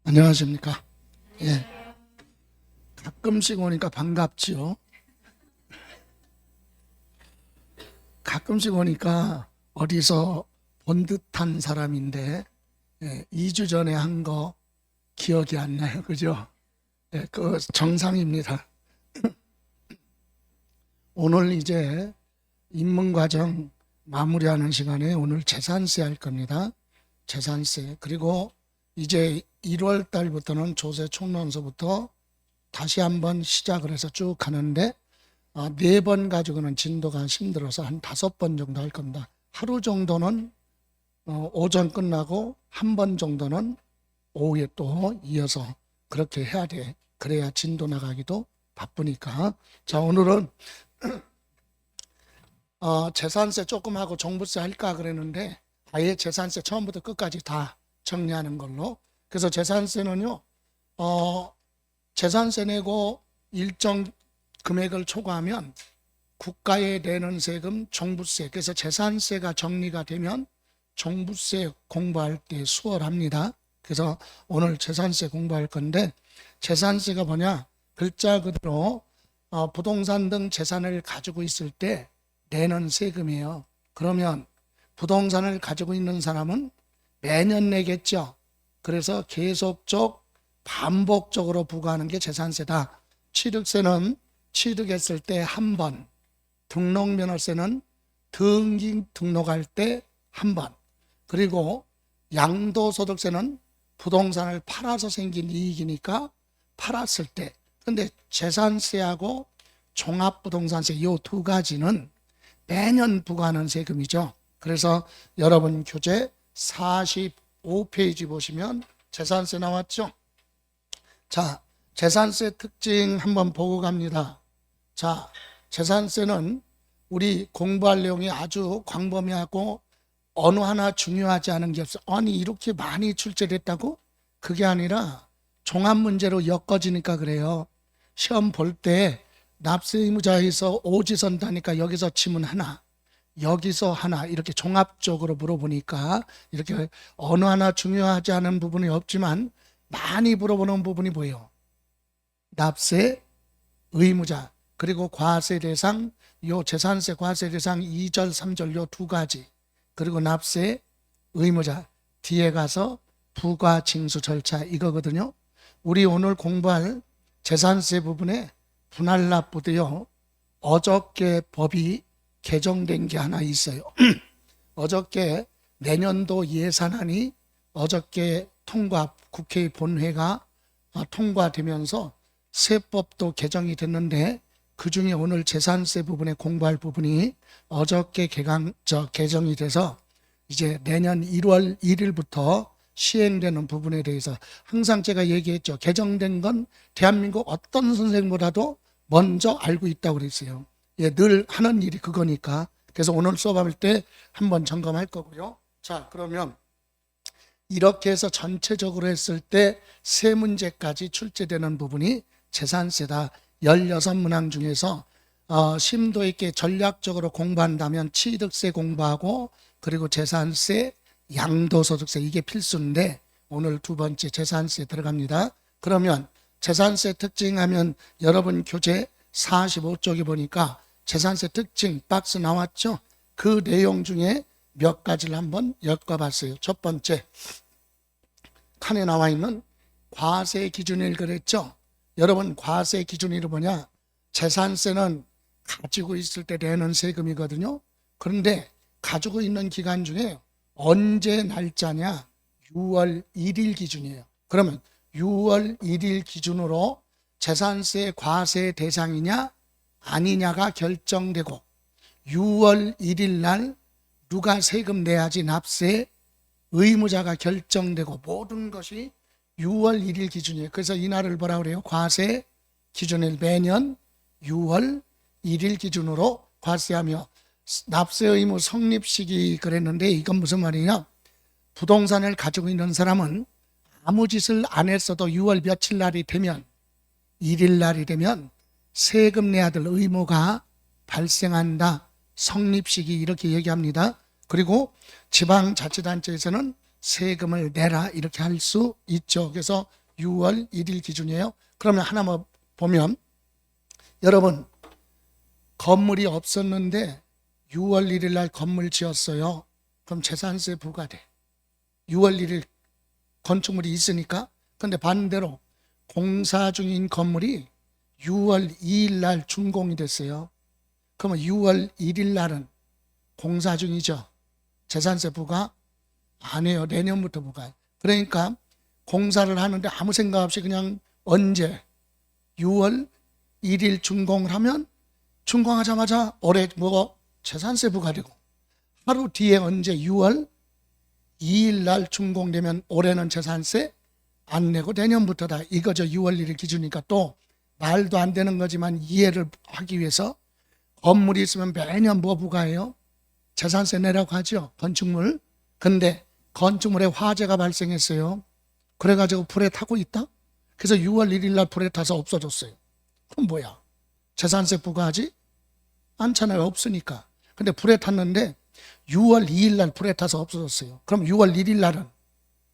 안녕하십니까. 예. 가끔씩 오니까 반갑지요. 가끔씩 오니까 어디서 본 듯한 사람인데, 2주 전에 한 거 기억이 안 나요. 그죠? 그 정상입니다. 오늘 이제 입문과정 마무리하는 시간에 오늘 재산세 할 겁니다. 재산세. 그리고 이제 1월 달부터는 조세 총론서부터 다시 한번 시작을 해서 쭉 가는데, 4번 가지고는 진도가 힘들어서 한 5번 정도 할 겁니다. 하루 정도는 오전 끝나고 한 번 정도는 오후에 또 이어서 그렇게 해야 돼. 그래야 진도 나가기도 바쁘니까. 자, 오늘은 재산세 조금 하고 종부세 할까 그랬는데 아예 재산세 처음부터 끝까지 다 정리하는 걸로. 그래서 재산세는요, 재산세 내고 일정 금액을 초과하면 국가에 내는 세금 종부세, 그래서 재산세가 정리가 되면 종부세 공부할 때 수월합니다. 그래서 오늘 재산세 공부할 건데, 재산세가 뭐냐, 글자 그대로 부동산 등 재산을 가지고 있을 때 내는 세금이에요. 그러면 부동산을 가지고 있는 사람은 매년 내겠죠. 그래서 계속적 반복적으로 부과하는 게 재산세다. 취득세는 취득했을 때 한 번, 등록면허세는 등록할 때 한 번, 그리고 양도소득세는 부동산을 팔아서 생긴 이익이니까 팔았을 때. 근데 재산세하고 종합부동산세 이 두 가지는 매년 부과하는 세금이죠. 그래서 여러분 교재 45페이지 보시면 재산세 나왔죠. 자, 재산세 특징 한번 보고 갑니다. 자, 재산세는 우리 공부할 내용이 아주 광범위하고 어느 하나 중요하지 않은 게 없어. 아니, 이렇게 많이 출제됐다고? 그게 아니라 종합문제로 엮어지니까 그래요. 시험 볼 때 납세 의무자에서 오지선 다니까 여기서 지문 하나, 여기서 하나, 이렇게 종합적으로 물어보니까 이렇게 어느 하나 중요하지 않은 부분이 없지만 많이 물어보는 부분이 뭐예요? 납세 의무자, 그리고 과세 대상, 요 재산세 과세 대상 2절, 3절 요 두 가지, 그리고 납세 의무자, 뒤에 가서 부과 징수 절차 이거거든요. 우리 오늘 공부할 재산세 부분에 분할납부도요, 어저께 법이 개정된 게 하나 있어요. 어저께 내년도 예산안이 어저께 국회 본회가 통과되면서 세법도 개정이 됐는데, 그 중에 오늘 재산세 부분에 공부할 부분이 어저께 개정이 돼서 이제 내년 1월 1일부터 시행되는 부분에 대해서 항상 제가 얘기했죠. 개정된 건 대한민국 어떤 선생보다도 먼저 알고 있다고 그랬어요. 늘 하는 일이 그거니까. 그래서 오늘 수업할 때 한번 점검할 거고요. 자, 그러면 이렇게 해서 전체적으로 했을 때 세 문제까지 출제되는 부분이 재산세다. 16문항 중에서 심도 있게 전략적으로 공부한다면 취득세 공부하고, 그리고 재산세, 양도소득세 이게 필수인데 오늘 두 번째 재산세 들어갑니다. 그러면 재산세 특징하면 여러분 교재 45쪽에 보니까 재산세 특징 박스 나왔죠? 그 내용 중에 몇 가지를 한번 엮어봤어요. 첫 번째, 칸에 나와 있는 과세 기준일 그랬죠? 여러분 과세 기준이 뭐냐? 재산세는 가지고 있을 때 내는 세금이거든요. 그런데 가지고 있는 기간 중에 언제 날짜냐? 6월 1일 기준이에요. 그러면 6월 1일 기준으로 재산세 과세 대상이냐 아니냐가 결정되고, 6월 1일 날 누가 세금 내야지 납세 의무자가 결정되고, 모든 것이 6월 1일 기준이에요. 그래서 이날을 뭐라 그래요? 과세 기준일. 매년 6월 1일 기준으로 과세하며 납세 의무 성립 시기 그랬는데, 이건 무슨 말이냐? 부동산을 가지고 있는 사람은 아무 짓을 안 했어도 6월 며칠 날이 되면, 1일 날이 되면 세금 내야 될 의무가 발생한다. 성립 시기 이렇게 얘기합니다. 그리고 지방자치단체에서는 세금을 내라 이렇게 할 수 있죠. 그래서 6월 1일 기준이에요. 그러면 하나만 보면 여러분 건물이 없었는데 6월 1일 날 건물 지었어요. 그럼 재산세 부과돼. 6월 1일 건축물이 있으니까. 근데 반대로 공사 중인 건물이 6월 2일 날 준공이 됐어요. 그러면 6월 1일 날은 공사 중이죠. 재산세 부과 안 해요. 내년부터 부과해요. 그러니까 공사를 하는데 아무 생각 없이 그냥 언제 6월 1일 준공을 하면 준공하자마자 올해 재산세 부과되고, 하루 뒤에 언제 6월 2일 날 준공되면 올해는 재산세 안 내고 내년부터다 이거죠. 6월 1일 기준이니까. 또 말도 안 되는 거지만 이해를 하기 위해서 건물이 있으면 매년 부과해요? 재산세 내라고 하죠. 건축물. 근데 건축물에 화재가 발생했어요. 그래가지고 불에 타고 있다? 그래서 6월 1일 날 불에 타서 없어졌어요. 그럼 뭐야? 재산세 부과하지? 않잖아요. 없으니까. 근데 불에 탔는데 6월 2일 날 불에 타서 없어졌어요. 그럼 6월 1일 날은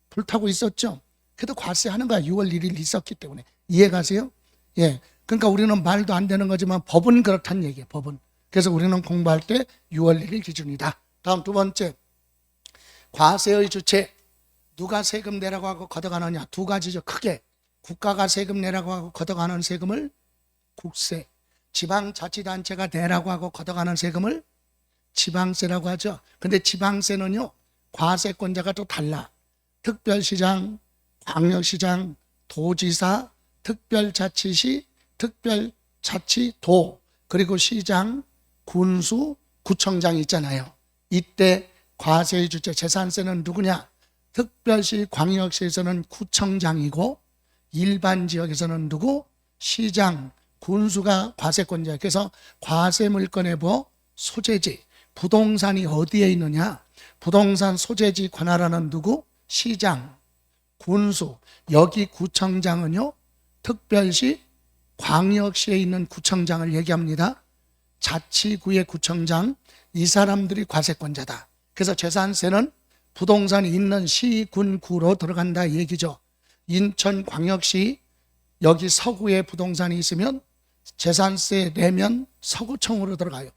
불 타고 있었죠? 그래도 과세하는 거야. 6월 1일 있었기 때문에. 이해가세요? 예. 그러니까 우리는 말도 안 되는 거지만 법은 그렇다는 얘기예요. 법은. 그래서 우리는 공부할 때 6월 1일 기준이다. 다음 두 번째. 과세의 주체. 누가 세금 내라고 하고 걷어가느냐. 두 가지죠. 크게. 국가가 세금 내라고 하고 걷어가는 세금을 국세. 지방자치단체가 내라고 하고 걷어가는 세금을 지방세라고 하죠. 근데 지방세는요, 과세권자가 또 달라. 특별시장, 광역시장, 도지사, 특별자치시, 특별자치도, 그리고 시장, 군수, 구청장 있잖아요. 이때 과세의 주체 재산세는 누구냐? 특별시, 광역시에서는 구청장이고 일반 지역에서는 누구? 시장, 군수가 과세권자예요. 그래서 과세물권의 소재지, 부동산이 어디에 있느냐? 부동산 소재지 관할하는 누구? 시장, 군수. 여기 구청장은요, 특별시, 광역시에 있는 구청장을 얘기합니다. 자치구의 구청장, 이 사람들이 과세권자다. 그래서 재산세는 부동산이 있는 시, 군, 구로 들어간다 얘기죠. 인천광역시 여기 서구에 부동산이 있으면 재산세 내면 서구청으로 들어가요.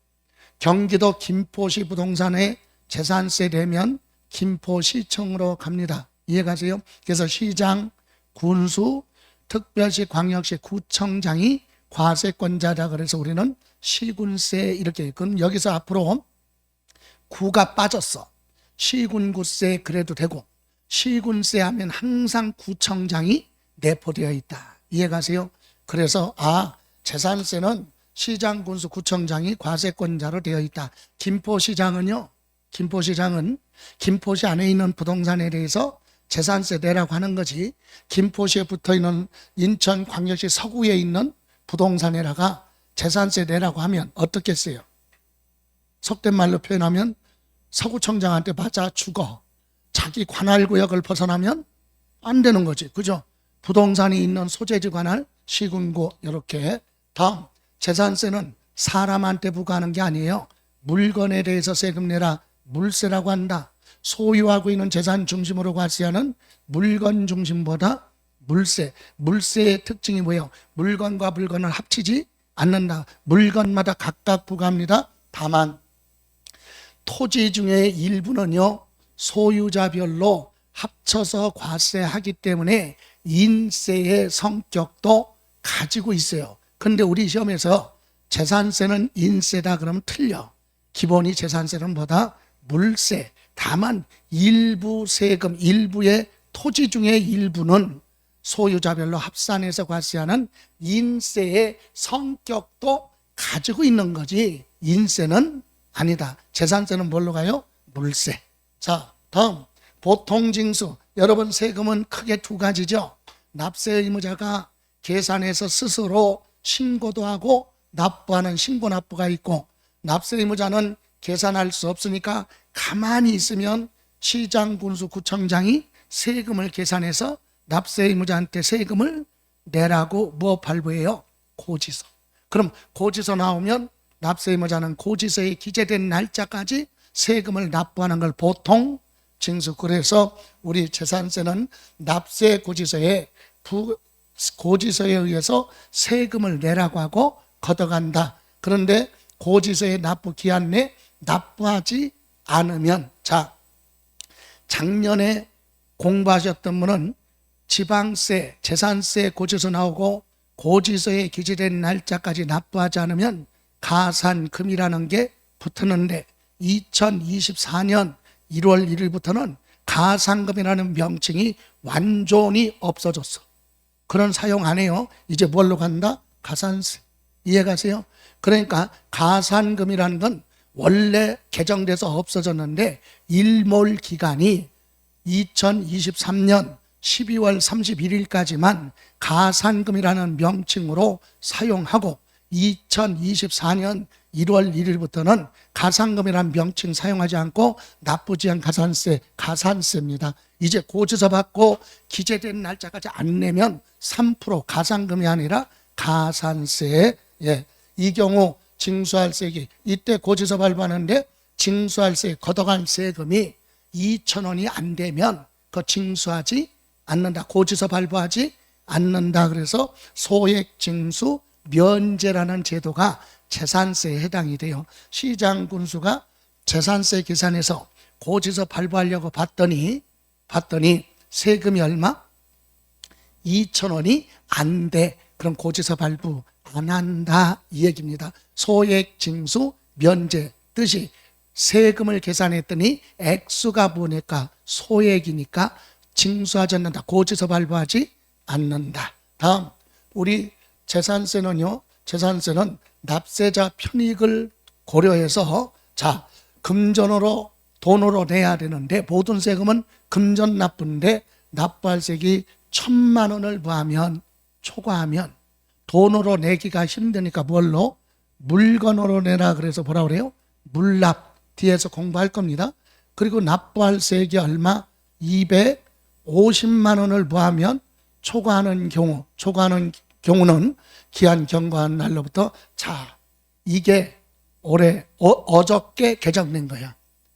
경기도 김포시 부동산에 재산세 내면 김포시청으로 갑니다. 이해가세요? 그래서 시장, 군수, 특별시, 광역시, 구청장이 과세권자다. 그래서 우리는 시군세 이렇게. 그럼 여기서 앞으로 구가 빠졌어. 시군구세 그래도 되고, 시군세 하면 항상 구청장이 내포되어 있다. 이해가세요? 그래서 재산세는 시장, 군수, 구청장이 과세권자로 되어 있다. 김포시장은요, 김포시장은 김포시 안에 있는 부동산에 대해서 재산세 내라고 하는 거지, 김포시에 붙어있는 인천광역시 서구에 있는 부동산에다가 재산세 내라고 하면 어떻겠어요? 속된 말로 표현하면 서구청장한테 맞아 죽어. 자기 관할구역을 벗어나면 안 되는 거지. 그죠? 부동산이 있는 소재지 관할, 시군구 이렇게. 다음, 재산세는 사람한테 부과하는 게 아니에요. 물건에 대해서 세금 내라, 물세라고 한다. 소유하고 있는 재산 중심으로 과세하는 물건 중심보다 물세. 물세의 특징이 뭐예요? 물건과 물건을 합치지 않는다. 물건마다 각각 부과합니다. 다만 토지 중에 일부는요, 소유자별로 합쳐서 과세하기 때문에 인세의 성격도 가지고 있어요. 근데 우리 시험에서 재산세는 인세다 그러면 틀려. 기본이 재산세는 뭐다? 물세. 다만 일부 세금, 일부의 토지 중에 일부는 소유자별로 합산해서 과세하는 인세의 성격도 가지고 있는 거지, 인세는 아니다. 재산세는 뭘로 가요? 물세. 자, 다음 보통징수. 여러분, 세금은 크게 두 가지죠. 납세 의무자가 계산해서 스스로 신고도 하고 납부하는 신고납부가 있고, 납세 의무자는 계산할 수 없으니까 가만히 있으면 시장, 군수, 구청장이 세금을 계산해서 납세 의무자한테 세금을 내라고 발부해요? 고지서. 그럼 고지서 나오면 납세 의무자는 고지서에 기재된 날짜까지 세금을 납부하는 걸 보통 징수. 그래서 우리 재산세는 납세 고지서에 고지서에 의해서 세금을 내라고 하고 걷어간다. 그런데 고지서의 납부 기한 내 납부하지 않으면, 자, 작년에 공부하셨던 분은 지방세, 재산세 고지서 나오고 고지서에 기재된 날짜까지 납부하지 않으면 가산금이라는 게 붙었는데 2024년 1월 1일부터는 가산금이라는 명칭이 완전히 없어졌어. 그런 사용 안 해요. 이제 뭘로 간다? 가산세. 이해가세요? 그러니까 가산금이라는 건 원래 개정돼서 없어졌는데 일몰 기간이 2023년 12월 31일까지만 가산금이라는 명칭으로 사용하고 2024년 1월 1일부터는 가산금이라는 명칭 사용하지 않고 납부지한 가산세입니다. 이제 고지서 받고 기재된 날짜까지 안 내면 3% 가산금이 아니라 가산세. 예. 이 경우 징수할세기, 이때 고지서 발부하는데 징수할세 걷어간 세금이 2,000원이 안 되면 그 징수하지 않는다. 고지서 발부하지 않는다. 그래서 소액징수 면제라는 제도가 재산세에 해당이 돼요. 시장 군수가 재산세 계산해서 고지서 발부하려고 봤더니 세금이 얼마? 2,000원이 안 돼. 그럼 고지서 발부 안 한다 이 얘기입니다. 소액징수 면제 뜻이 세금을 계산했더니 액수가 보니까 소액이니까 징수하지 않는다. 고지서 발부하지 않는다. 다음 우리 재산세는요. 재산세는 납세자 편익을 고려해서 자 금전으로 돈으로 내야 되는데 모든 세금은 금전 납부인데 납부할 세액이 1,000만 원을 초과하면 돈으로 내기가 힘드니까 뭘로? 물건으로 내라. 그래서 뭐라 그래요? 물납. 뒤에서 공부할 겁니다. 그리고 납부할 세액이 얼마? 250만 원을 초과하는 경우는 기한 경과한 날로부터 자 이게 올해 어저께 개정된 거야.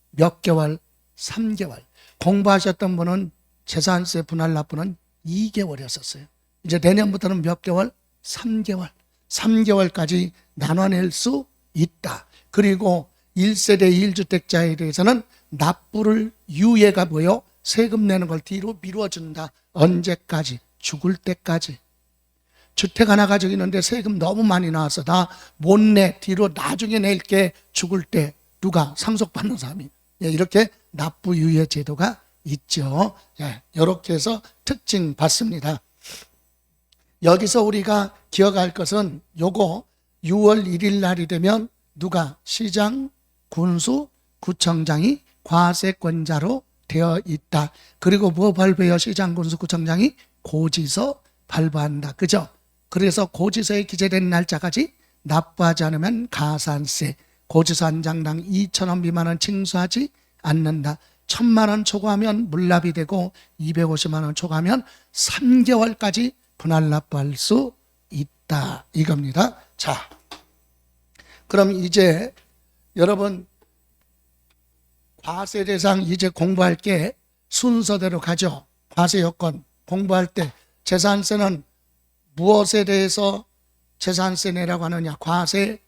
몇 개월? 3개월. 공부하셨던 분은 재산세 분할 납부는 2개월이었었어요. 이제 내년부터는 몇 개월? 3개월. 3개월까지 나눠낼 수 있다. 그리고 1세대 1주택자에 대해서는 납부를 유예가 뭐요? 세금 내는 걸 뒤로 미뤄준다. 언제까지? 죽을 때까지. 주택 하나 가지고 있는데 세금 너무 많이 나와서 나 못 내. 뒤로 나중에 낼게. 죽을 때 누가? 상속받는 사람이. 예, 이렇게 납부 유예 제도가 있죠. 예, 이렇게 해서 특징 받습니다. 여기서 우리가 기억할 것은 요거 6월 1일 날이 되면 누가? 시장, 군수, 구청장이 과세권자로 되어 있다. 그리고 뭐 발부해요? 시장, 군수, 구청장이 고지서 발부한다. 그죠? 그래서 고지서에 기재된 날짜까지 납부하지 않으면 가산세, 고지서 한 장당 2,000원 미만은 징수하지 않는다. 1,000만 원 초과하면 물납이 되고 250만 원 초과하면 3개월까지 분할 납부할 수 있다. 이겁니다. 자, 그럼 이제 여러분 과세 대상 이제 공부할 게 순서대로 가죠. 과세 요건 공부할 때 재산세는 무엇에 대해서 재산세 내라고 하느냐? 과세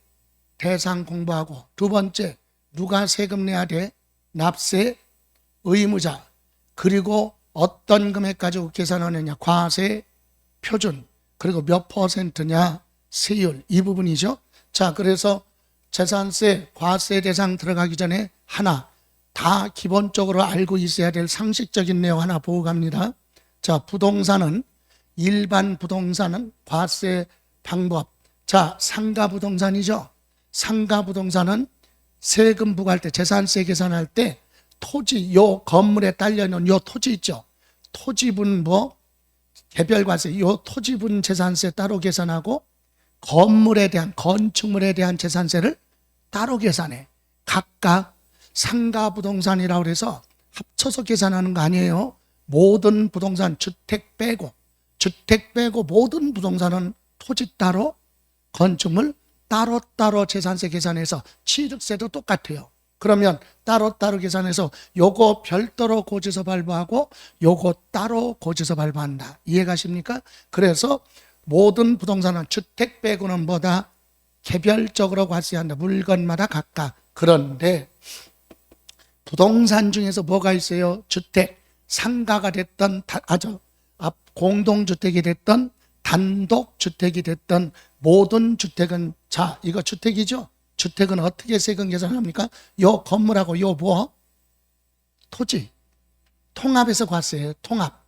대상 공부하고, 두 번째 누가 세금 내야 돼? 납세 의무자. 그리고 어떤 금액 가지고 계산하느냐? 과세 표준. 그리고 몇 퍼센트냐? 세율. 이 부분이죠. 자, 그래서 재산세 과세 대상 들어가기 전에 하나 다 기본적으로 알고 있어야 될 상식적인 내용 하나 보고 갑니다. 자, 부동산은 일반 부동산은 과세 방법. 자, 상가 부동산이죠. 상가 부동산은 세금 부과할 때, 재산세 계산할 때 토지, 요 건물에 딸려있는 요 토지 있죠. 토지분 개별과세, 요 토지분 재산세 따로 계산하고 건물에 대한, 건축물에 대한 재산세를 따로 계산해. 각각 상가 부동산이라고 해서 합쳐서 계산하는 거 아니에요. 모든 부동산, 주택 빼고 모든 부동산은 토지 따로, 건축물 따로따로 재산세 계산해서 취득세도 똑같아요. 그러면 따로따로 계산해서 요거 별도로 고지서 발부하고 요거 따로 고지서 발부한다. 이해가십니까? 그래서 모든 부동산은 주택 빼고는 뭐다? 개별적으로 과세한다. 물건마다 각각. 그런데 부동산 중에서 뭐가 있어요? 주택, 상가가 됐던 공동주택이 됐던 단독주택이 됐던 모든 주택은, 자, 이거 주택이죠? 주택은 어떻게 세금 계산합니까? 요 건물하고 요 뭐? 토지. 통합해서 과세해요. 통합.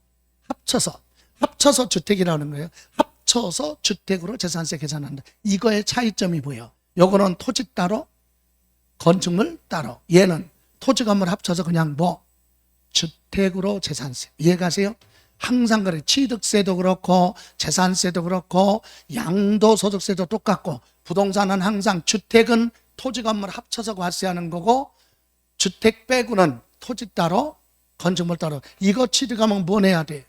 합쳐서 주택이라는 거예요. 합쳐서 주택으로 재산세 계산한다. 이거의 차이점이 보여. 요거는 토지 따로, 건축물 따로. 얘는 토지 건물 합쳐서 그냥 뭐? 주택으로 재산세. 이해가세요? 항상 그래. 취득세도 그렇고 재산세도 그렇고 양도소득세도 똑같고 부동산은 항상 주택은 토지 건물 합쳐서 과세하는 거고 주택 빼고는 토지 따로 건축물 따로. 이거 취득하면 뭐 내야 돼?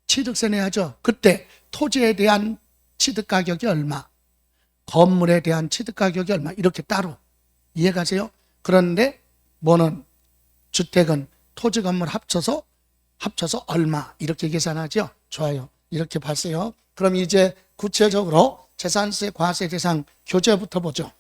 취득세 내야죠. 그때 토지에 대한 취득가격이 얼마, 건물에 대한 취득가격이 얼마, 이렇게 따로. 이해가세요? 그런데 뭐는 주택은 토지 건물 합쳐서 얼마 이렇게 계산하죠. 좋아요. 이렇게 봤어요. 그럼 이제 구체적으로 재산세 과세 대상 교재부터 보죠.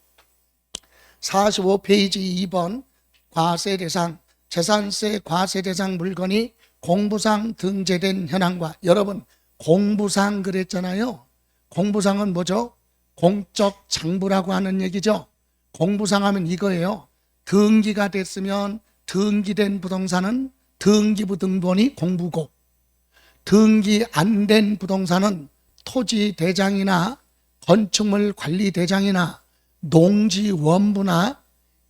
45페이지 2번 과세 대상, 재산세 과세 대상 물건이 공부상 등재된 현황과, 여러분 공부상 그랬잖아요. 공부상은 뭐죠? 공적 장부라고 하는 얘기죠. 공부상 하면 이거예요. 등기가 됐으면 등기된 부동산은 등기부 등본이 공부고, 등기 안 된 부동산은 토지 대장이나 건축물 관리 대장이나 농지 원부나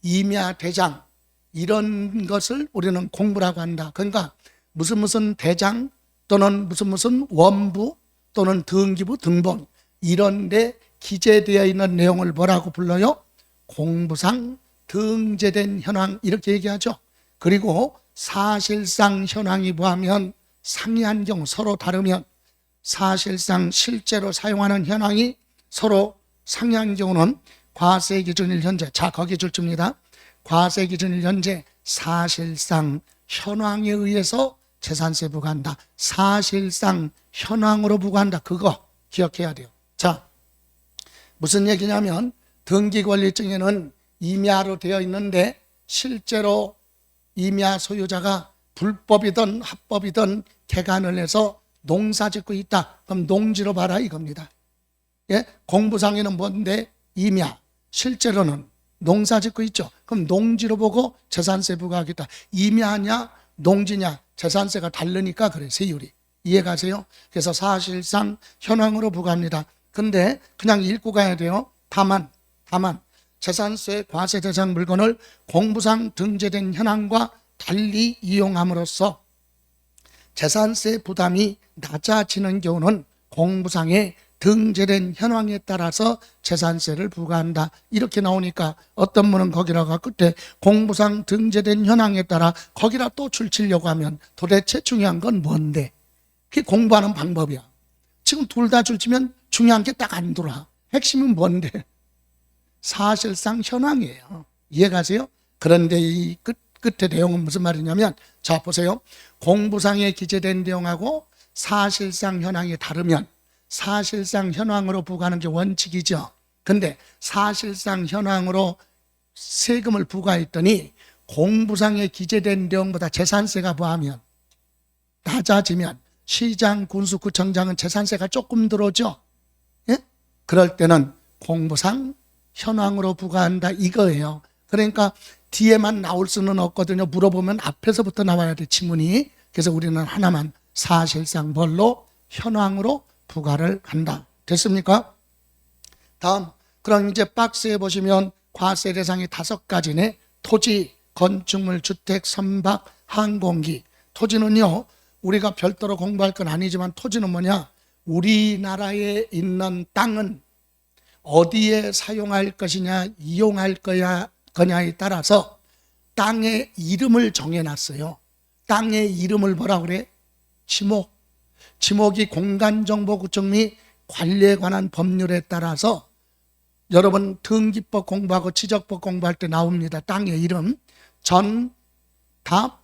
임야 대장, 이런 것을 우리는 공부라고 한다. 그러니까 무슨 대장 또는 무슨 원부 또는 등기부 등본, 이런 데 기재되어 있는 내용을 뭐라고 불러요? 공부상 등재된 현황, 이렇게 얘기하죠. 그리고 사실상 현황이 뭐하면 상이한 경우, 서로 다르면, 사실상 실제로 사용하는 현황이 서로 상이한 경우는 과세기준일 현재, 자 거기 줄줍니다. 과세기준일 현재 사실상 현황에 의해서 재산세 부과한다. 사실상 현황으로 부과한다. 그거 기억해야 돼요. 자, 무슨 얘기냐면 등기권리증에는 임야로 되어 있는데 실제로 임야 소유자가 불법이든 합법이든 개간을 해서 농사 짓고 있다. 그럼 농지로 봐라 이겁니다. 예? 공부상에는 뭔데? 임야. 실제로는 농사 짓고 있죠. 그럼 농지로 보고 재산세 부과하겠다. 임야냐 농지냐 재산세가 다르니까 그래, 세율이. 이해가세요? 그래서 사실상 현황으로 부과합니다. 근데 그냥 읽고 가야 돼요. 다만 재산세 과세 대상 물건을 공부상 등재된 현황과 달리 이용함으로써 재산세 부담이 낮아지는 경우는 공부상에 등재된 현황에 따라서 재산세를 부과한다. 이렇게 나오니까 어떤 분은 거기다가 끝에 공부상 등재된 현황에 따라 거기다 또 줄치려고 하면 도대체 중요한 건 뭔데? 그게 공부하는 방법이야. 지금 둘 다 줄치면 중요한 게 딱 안 돌아. 핵심은 뭔데? 사실상 현황이에요. 이해가세요? 그런데 이 끝에 내용은 무슨 말이냐면, 자 보세요. 공부상에 기재된 내용하고 사실상 현황이 다르면 사실상 현황으로 부과하는 게 원칙이죠. 근데 사실상 현황으로 세금을 부과했더니 공부상에 기재된 내용보다 재산세가 뭐하면 낮아지면 시장, 군수, 구청장은 재산세가 조금 들어오죠. 예? 그럴 때는 공부상 현황으로 부과한다 이거예요. 그러니까 뒤에만 나올 수는 없거든요. 물어보면 앞에서부터 나와야 돼, 지문이. 그래서 우리는 하나만, 사실상 뭘로? 현황으로 부과를 한다. 됐습니까? 다음, 그럼 이제 박스에 보시면 과세 대상이 5가지네. 토지, 건축물, 주택, 선박, 항공기. 토지는요, 우리가 별도로 공부할 건 아니지만 토지는 뭐냐? 우리나라에 있는 땅은 어디에 사용할 것이냐, 이용할 거냐에 따라서 땅의 이름을 정해놨어요. 땅의 이름을 뭐라 그래? 지목. 지목이 공간정보구청 및 관리에 관한 법률에 따라서 여러분 등기법 공부하고 지적법 공부할 때 나옵니다. 땅의 이름 전, 답,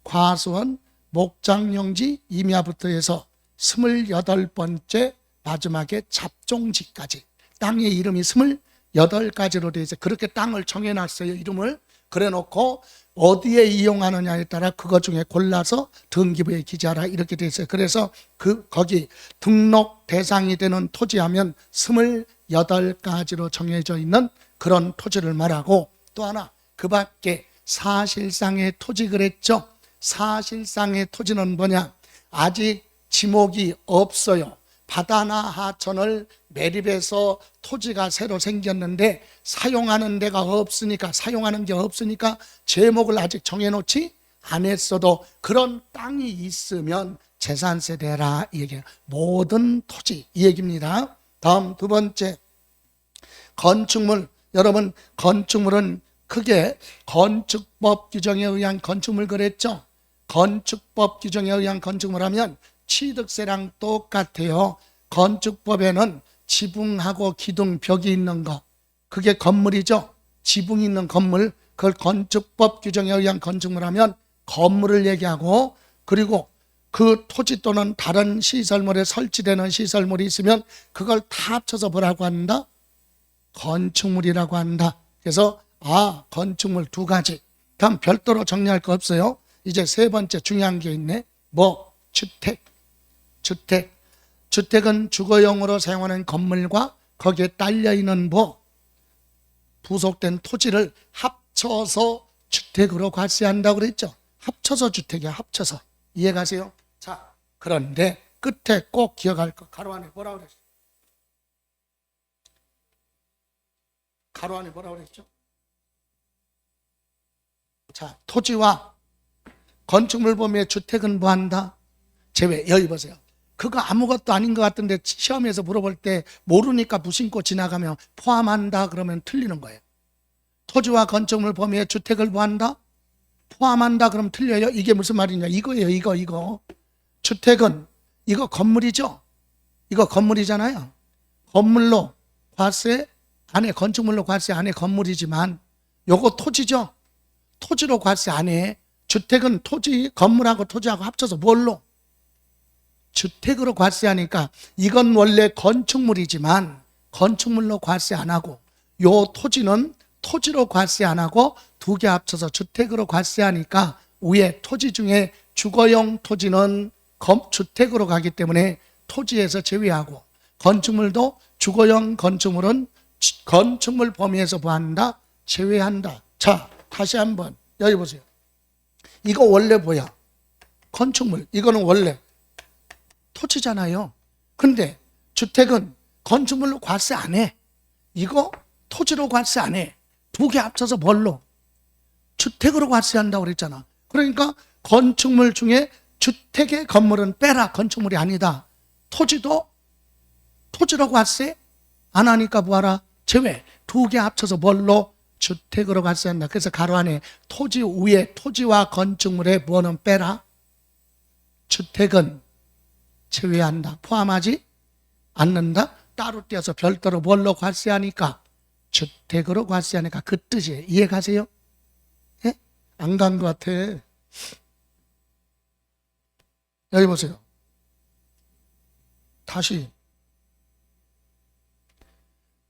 과수원, 목장용지, 임야부터 해서 28번째 마지막에 잡종지까지 땅의 이름이 28가지로 되어 있어요. 그렇게 땅을 정해놨어요. 이름을 그래놓고 어디에 이용하느냐에 따라 그것 중에 골라서 등기부에 기재하라 이렇게 되어 있어요. 그래서 거기 등록 대상이 되는 토지하면 28가지로 정해져 있는 그런 토지를 말하고, 또 하나 그 밖에 사실상의 토지 그랬죠. 사실상의 토지는 뭐냐? 아직 지목이 없어요. 바다나 하천을 매립해서 토지가 새로 생겼는데 사용하는 게 없으니까 제목을 아직 정해놓지 않았어도 그런 땅이 있으면 재산세 내라 이 얘기예요. 모든 토지 이 얘기입니다. 다음 두 번째, 건축물. 여러분 건축물은 크게 건축법 규정에 의한 건축물 그랬죠. 건축법 규정에 의한 건축물 하면 취득세랑 똑같아요. 건축법에는 지붕하고 기둥, 벽이 있는 거, 그게 건물이죠. 지붕이 있는 건물, 그걸 건축법 규정에 의한 건축물 하면 건물을 얘기하고, 그리고 그 토지 또는 다른 시설물에 설치되는 시설물이 있으면 그걸 다 합쳐서 뭐라고 한다? 건축물이라고 한다. 그래서 건축물 두 가지. 다음 별도로 정리할 거 없어요. 이제 세 번째 중요한 게 있네. 주택. 주택은 주거용으로 사용하는 건물과 거기에 딸려있는 부속된 토지를 합쳐서 주택으로 과세한다고 그랬죠. 합쳐서 주택이야, 합쳐서. 이해가세요? 자, 그런데 끝에 꼭 기억할 거. 가로 안에 뭐라고 그랬죠? 가로 안에 뭐라고 그랬죠? 자, 토지와 건축물 범위의 주택은 뭐한다? 제외. 여기 보세요. 그거 아무것도 아닌 것 같은데 시험에서 물어볼 때 모르니까 무심코 지나가면 포함한다 그러면 틀리는 거예요. 토지와 건축물 범위의 주택을 뭐한다? 포함한다 그러면 틀려요. 이게 무슨 말이냐? 이거예요. 이거. 주택은 이거 건물이죠. 이거 건물이잖아요. 건물로 과세 안에, 건축물로 과세 안에 건물이지만 요거 토지죠. 토지로 과세 안에. 주택은 토지, 건물하고 토지하고 합쳐서 뭘로? 주택으로 과세하니까 이건 원래 건축물이지만 건축물로 과세 안 하고, 요 토지는 토지로 과세 안 하고 두 개 합쳐서 주택으로 과세하니까 위에 토지 중에 주거용 토지는 주택으로 가기 때문에 토지에서 제외하고, 건축물도 주거용 건축물은 건축물 범위에서 뭐한다? 제외한다. 자, 다시 한번 여기 보세요. 이거 원래 뭐야? 건축물. 이거는 원래 토지잖아요. 근데 주택은 건축물로 과세 안 해. 이거 토지로 과세 안 해. 두 개 합쳐서 뭘로? 주택으로 과세한다고 그랬잖아. 그러니까 건축물 중에 주택의 건물은 빼라. 건축물이 아니다. 토지도 토지로 과세 안 하니까 뭐하라? 제외. 두 개 합쳐서 뭘로? 주택으로 과세한다. 그래서 가로 안에 토지 위에 토지와 건축물에 뭐는 빼라? 주택은 제외한다. 포함하지 않는다. 따로 떼어서 별도로 뭘로 과세하니까? 주택으로 과세하니까 그 뜻이에요. 이해가세요? 예? 안 간 것 같아. 여기 보세요. 다시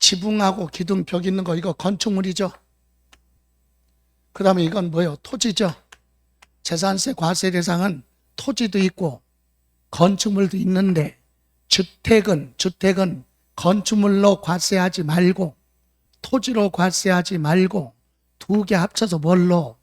지붕하고 기둥, 벽 있는 거 이거 건축물이죠. 그 다음에 이건 뭐예요? 토지죠. 재산세 과세 대상은 토지도 있고 건축물도 있는데, 주택은 건축물로 과세하지 말고 토지로 과세하지 말고 두 개 합쳐서 뭘로?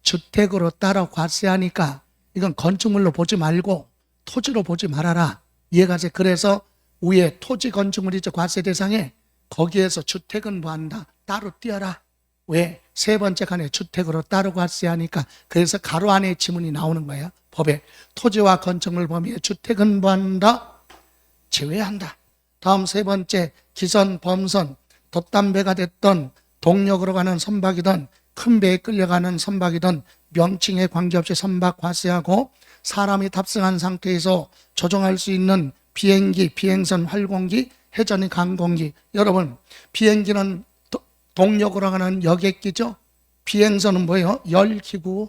주택으로 따라 과세하니까 이건 건축물로 보지 말고 토지로 보지 말아라. 이해가세요? 그래서 위에 토지 건축물이죠. 과세 대상에 거기에서 주택은 뭐한다? 따로 띄어라. 왜? 세 번째 칸에 주택으로 따로 과세하니까. 그래서 가로 안에 지문이 나오는 거예요. 법에 토지와 건축물 범위에 주택은 뭐한다? 제외한다. 다음 세 번째, 기선, 범선, 돛담배가 됐던 동력으로 가는 선박이든 큰 배에 끌려가는 선박이든 명칭에 관계없이 선박 과세하고, 사람이 탑승한 상태에서 조종할 수 있는 비행기, 비행선, 활공기, 해전익 항공기. 여러분, 비행기는 동력으로 가는 여객기죠. 비행선은 뭐예요? 열기구.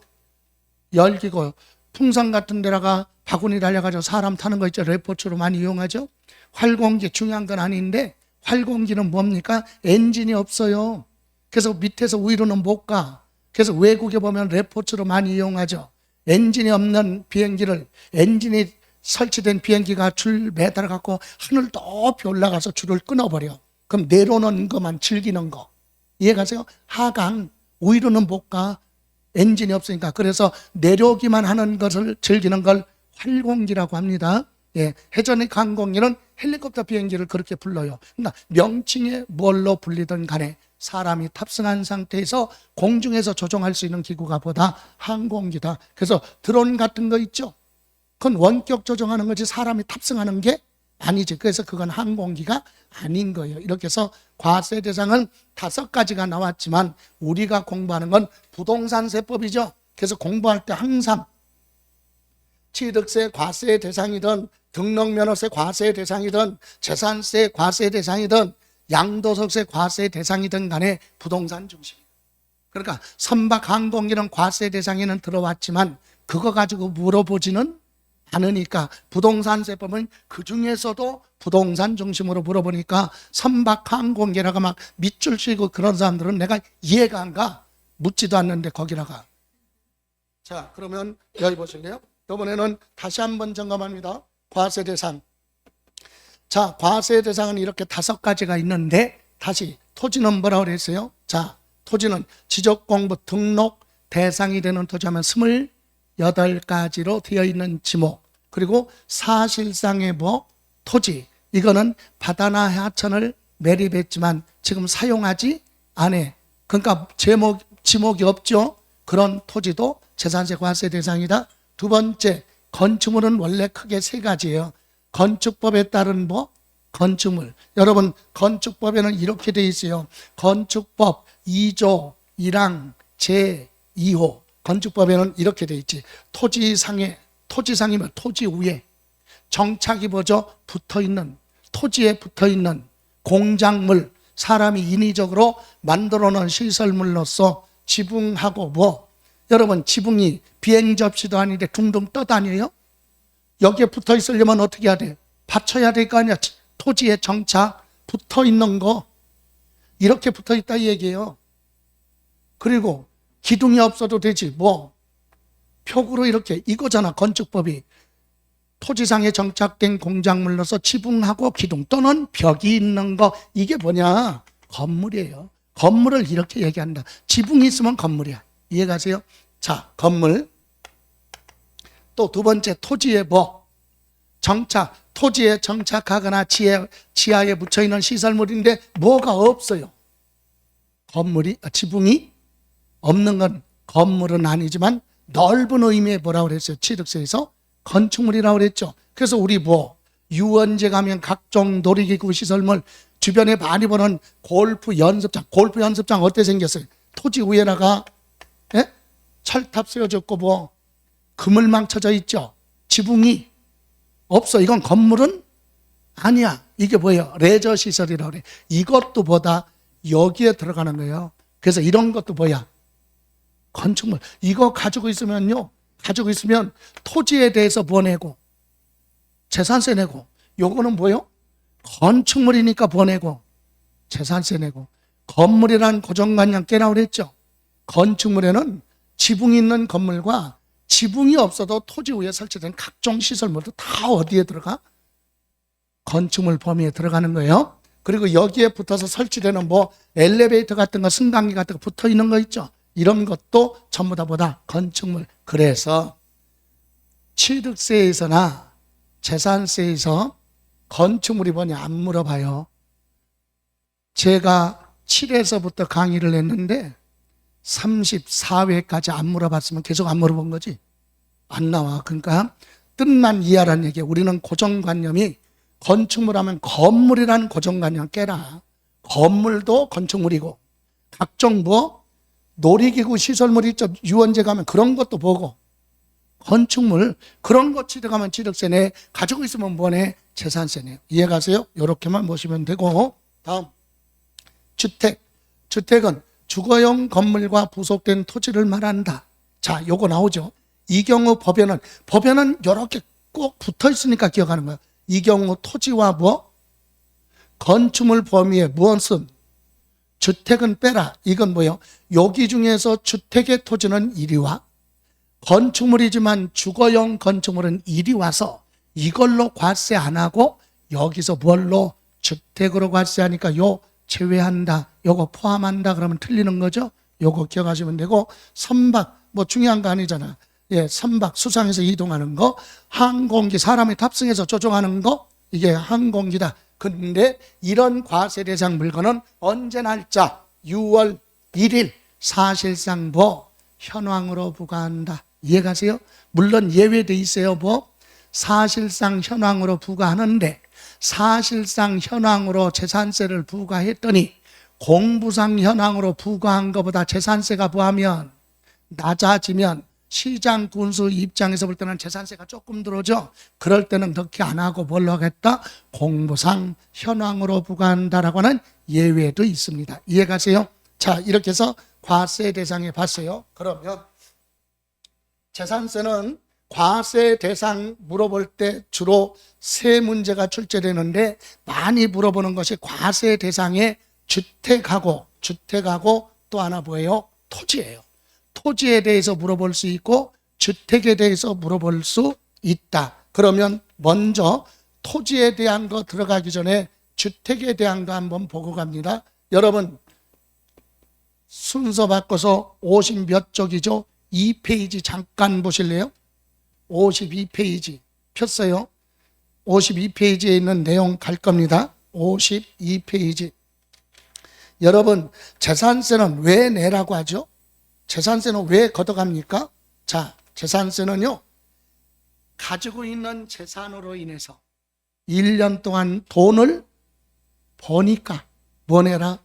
풍선 같은 데다가 바구니 달려가지고 사람 타는 거 있죠. 레포츠로 많이 이용하죠. 활공기 중요한 건 아닌데, 활공기는 뭡니까? 엔진이 없어요. 그래서 밑에서 위로는 못 가. 그래서 외국에 보면 레포츠로 많이 이용하죠. 엔진이 없는 비행기를, 엔진이 설치된 비행기가 줄 매달아 갖고 하늘 높이 올라가서 줄을 끊어버려. 그럼 내려오는 것만 즐기는 거. 이해가세요? 하강, 위로는 못 가. 엔진이 없으니까. 그래서 내려오기만 하는 것을 즐기는 걸 활공기라고 합니다. 예, 해전익 항공기는 헬리콥터 비행기를 그렇게 불러요. 그러니까 명칭에 뭘로 불리든 간에 사람이 탑승한 상태에서 공중에서 조종할 수 있는 기구가 보다 항공기다. 그래서 드론 같은 거 있죠. 그건 원격 조종하는 거지 사람이 탑승하는 게 아니지. 그래서 그건 항공기가 아닌 거예요. 이렇게 해서 과세 대상은 5가지가 나왔지만 우리가 공부하는 건 부동산 세법이죠. 그래서 공부할 때 항상 취득세 과세 대상이든 등록면허세 과세 대상이든 재산세 과세 대상이든 양도소득세 과세 대상이든 간에 부동산 중심이에요. 그러니까 선박 항공기는 과세 대상에는 들어왔지만 그거 가지고 물어보지는 않으니까 부동산 세법은 그 중에서도 부동산 중심으로 물어보니까 선박 항공기라가 막 밑줄 치고 그런 사람들은 내가 이해가 안 가. 묻지도 않는데 거기다가. 자, 그러면 여기 보실래요? 이번에는 다시 한번 점검합니다. 과세 대상. 자, 과세 대상은 이렇게 5가지가 있는데 다시 토지는 뭐라고 그랬어요? 자, 토지는 지적공부 등록 대상이 되는 토지하면 28가지로 되어 있는 지목. 그리고 사실상의 뭐 토지. 이거는 바다나 하천을 매립했지만 지금 사용하지 않아. 그러니까 지목이 없죠. 그런 토지도 재산세 과세 대상이다. 두 번째, 건축물은 원래 크게 3가지예요. 건축법에 따른 뭐? 건축물. 여러분, 건축법에는 이렇게 돼 있어요. 건축법 2조 1항 제2호. 건축법에는 이렇게 돼 있지. 토지상이면 토지 위에 정착이 뭐죠? 붙어있는, 토지에 붙어있는 공작물, 사람이 인위적으로 만들어 놓은 시설물로서 지붕하고 뭐, 여러분 지붕이 비행 접시도 아닌데 둥둥 떠다녀요? 여기에 붙어 있으려면 어떻게 해야 돼? 받쳐야 될 거 아니야. 토지에 정착 붙어 있는 거 이렇게 붙어 있다 이 얘기예요. 그리고 기둥이 없어도 되지. 뭐 벽으로 이렇게 이거잖아. 건축법이 토지상에 정착된 공작물로서 지붕하고 기둥 또는 벽이 있는 거, 이게 뭐냐? 건물이에요. 건물을 이렇게 얘기한다. 지붕이 있으면 건물이야. 이해가세요? 자, 건물. 또 두 번째, 토지에 뭐? 정착. 토지에 정착하거나 지하에 묻혀있는 시설물인데 뭐가 없어요. 지붕이 없는 건 건물은 아니지만 넓은 의미의 뭐라고 그랬어요? 취득세에서 건축물이라고 그랬죠. 그래서 우리 뭐 유원지 가면 각종 놀이기구 시설물, 주변에 많이 보는 골프 연습장 어때 생겼어요? 토지 위에다가 철탑 세워졌고 뭐 그물망 쳐져 있죠. 지붕이 없어. 이건 건물은 아니야. 이게 뭐예요? 레저 시설이라고 그래. 이것도 보다 여기에 들어가는 거예요. 그래서 이런 것도 뭐야? 건축물. 이거 가지고 있으면 토지에 대해서 뭐 내고? 재산세 내고. 요거는 뭐예요? 건축물이니까 뭐 내고? 재산세 내고. 건물이란 고정관념 깨라고 그랬죠. 건축물에는 지붕이 있는 건물과 지붕이 없어도 토지 위에 설치된 각종 시설물도 다 어디에 들어가? 건축물 범위에 들어가는 거예요. 그리고 여기에 붙어서 설치되는 뭐 엘리베이터 같은 거, 승강기 같은 거 붙어 있는 거 있죠. 이런 것도 전부 다 보다 건축물. 그래서 취득세에서나 재산세에서 건축물이 뭐냐 안 물어봐요. 제가 7에서부터 강의를 했는데 34회까지 안 물어봤으면 계속 안 물어본 거지. 안 나와. 그러니까 뜻만 이해하라는 얘기예요. 우리는 고정관념이 건축물 하면 건물이라는 고정관념 깨라. 건물도 건축물이고 각종 뭐 놀이기구 시설물 있죠. 유원제 가면 그런 것도 보고 건축물 그런 거 취득하면 취득세네, 가지고 있으면 뭐네? 재산세네요. 이해가세요? 이렇게만 보시면 되고, 다음 주택. 주택은 주거용 건물과 부속된 토지를 말한다. 자, 요거 나오죠. 이 경우 법에는 이렇게 꼭 붙어 있으니까 기억하는 거예요. 이 경우 토지와 뭐? 건축물 범위에 무엇은? 주택은 빼라. 이건 뭐예요? 여기 중에서 주택의 토지는 이리 와. 건축물이지만 주거용 건축물은 이리 와서 이걸로 과세 안 하고 여기서 뭘로? 주택으로 과세하니까 요 제외한다. 요거 포함한다. 그러면 틀리는 거죠. 요거 기억하시면 되고, 선박 뭐 중요한 거 아니잖아. 예, 선박 수상해서 이동하는 거, 항공기 사람이 탑승해서 조종하는 거, 이게 항공기다. 근데 이런 과세 대상 물건은 언제 날짜? 6월 1일 사실상 뭐 현황으로 부과한다. 이해가세요? 물론 예외돼 있어요. 뭐 사실상 현황으로 부과하는데, 사실상 현황으로 재산세를 부과했더니 공부상 현황으로 부과한 것보다 재산세가 부하면 낮아지면 시장 군수 입장에서 볼 때는 재산세가 조금 들어오죠. 그럴 때는 그렇게 안 하고 뭘로 하겠다? 공부상 현황으로 부과한다라고 하는 예외도 있습니다. 이해가세요? 자, 이렇게 해서 과세 대상에 봤어요. 그러면 재산세는 과세 대상 물어볼 때 주로 세 문제가 출제되는데, 많이 물어보는 것이 과세 대상의 주택하고 또 하나 뭐예요? 토지예요. 토지에 대해서 물어볼 수 있고 주택에 대해서 물어볼 수 있다. 그러면 먼저 토지에 대한 거 들어가기 전에 주택에 대한 거 한번 보고 갑니다. 여러분 순서 바꿔서 50 몇 쪽이죠? 2페이지 잠깐 보실래요? 52페이지 폈어요. 52페이지에 있는 내용 갈 겁니다. 52페이지. 여러분 재산세는 왜 내라고 하죠? 재산세는 왜 걷어갑니까? 자, 재산세는요, 가지고 있는 재산으로 인해서 1년 동안 돈을 버니까 뭐 내라?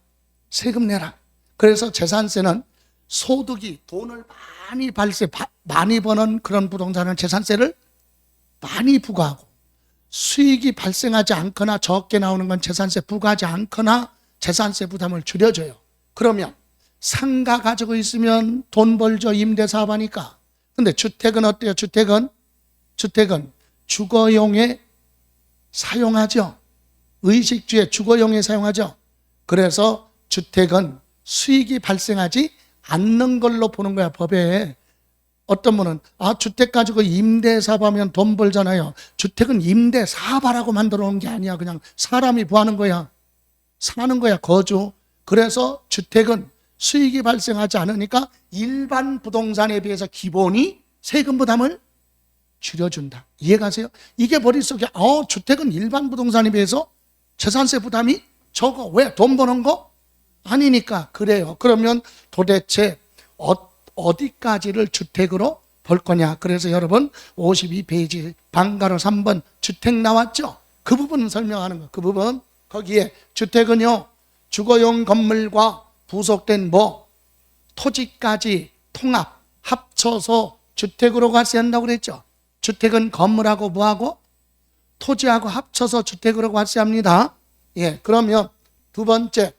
세금 내라. 그래서 재산세는 소득이 돈을 많이 버는 그런 부동산은 재산세를 많이 부과하고, 수익이 발생하지 않거나 적게 나오는 건 재산세 부과하지 않거나 재산세 부담을 줄여줘요. 그러면 상가 가지고 있으면 돈 벌죠. 임대사업 하니까. 근데 주택은 어때요? 주택은 주거용에 사용하죠. 의식주에 주거용에 사용하죠. 그래서 주택은 수익이 발생하지 않는 걸로 보는 거야, 법에. 어떤 분은 주택 가지고 임대사업 하면 돈 벌잖아요. 주택은 임대사업하라고 만들어 놓은 게 아니야. 그냥 사람이 구하는 거야. 사는 거야, 거주. 그래서 주택은 수익이 발생하지 않으니까 일반 부동산에 비해서 기본이 세금 부담을 줄여준다. 이해가세요? 이게 머릿속에 주택은 일반 부동산에 비해서 재산세 부담이 적어. 왜? 돈 버는 거? 아니니까. 그래요. 그러면 도대체 어디까지를 주택으로 볼 거냐? 그래서 여러분 52페이지 방가로 3번 주택 나왔죠? 그 부분 설명하는 거. 그 부분 거기에 주택은요, 주거용 건물과 부속된 토지까지 통합 합쳐서 주택으로 과세한다고 그랬죠. 주택은 건물하고 뭐하고? 토지하고 합쳐서 주택으로 과세합니다. 예, 그러면 두 번째,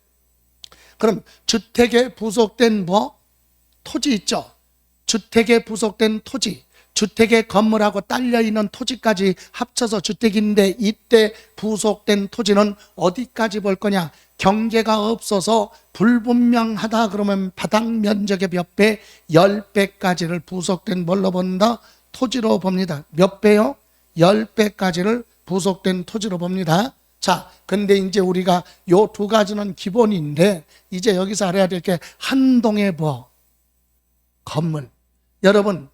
그럼 주택에 부속된 토지 있죠. 주택에 부속된 토지, 주택의 건물하고 딸려있는 토지까지 합쳐서 주택인데, 이때 부속된 토지는 어디까지 볼 거냐? 경계가 없어서 불분명하다 그러면 바닥 면적의 몇 배? 10배까지를 부속된 뭘로 본다? 토지로 봅니다. 몇 배요? 10배까지를 부속된 토지로 봅니다. 자, 근데 이제 우리가 요 두 가지는 기본인데, 이제 여기서 알아야 될 게 한동의 건물. 여러분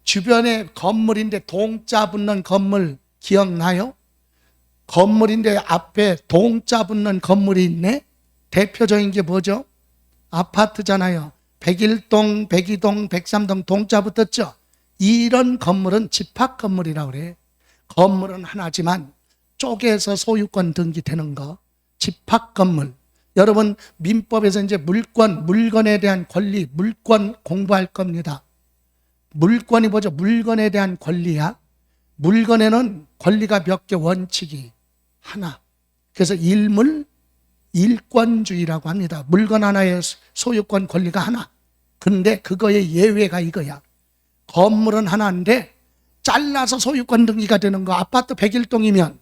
주변에 건물인데 동자 붙는 건물 기억나요? 건물인데 앞에 동자 붙는 건물이 있네. 대표적인 게 뭐죠? 아파트잖아요. 101동, 102동, 103동 동자 붙었죠. 이런 건물은 집합 건물이라고 그래. 건물은 하나지만 쪼개서 소유권 등기되는 거, 집합 건물. 여러분 민법에서 이제 물건에 대한 권리, 물권 공부할 겁니다. 물권이 뭐죠? 물건에 대한 권리야. 물건에는 권리가 몇 개, 원칙이 하나. 그래서 일권주의라고 합니다. 물건 하나의 소유권 권리가 하나. 근데 그거의 예외가 이거야. 건물은 하나인데 잘라서 소유권 등기가 되는 거. 아파트 101동이면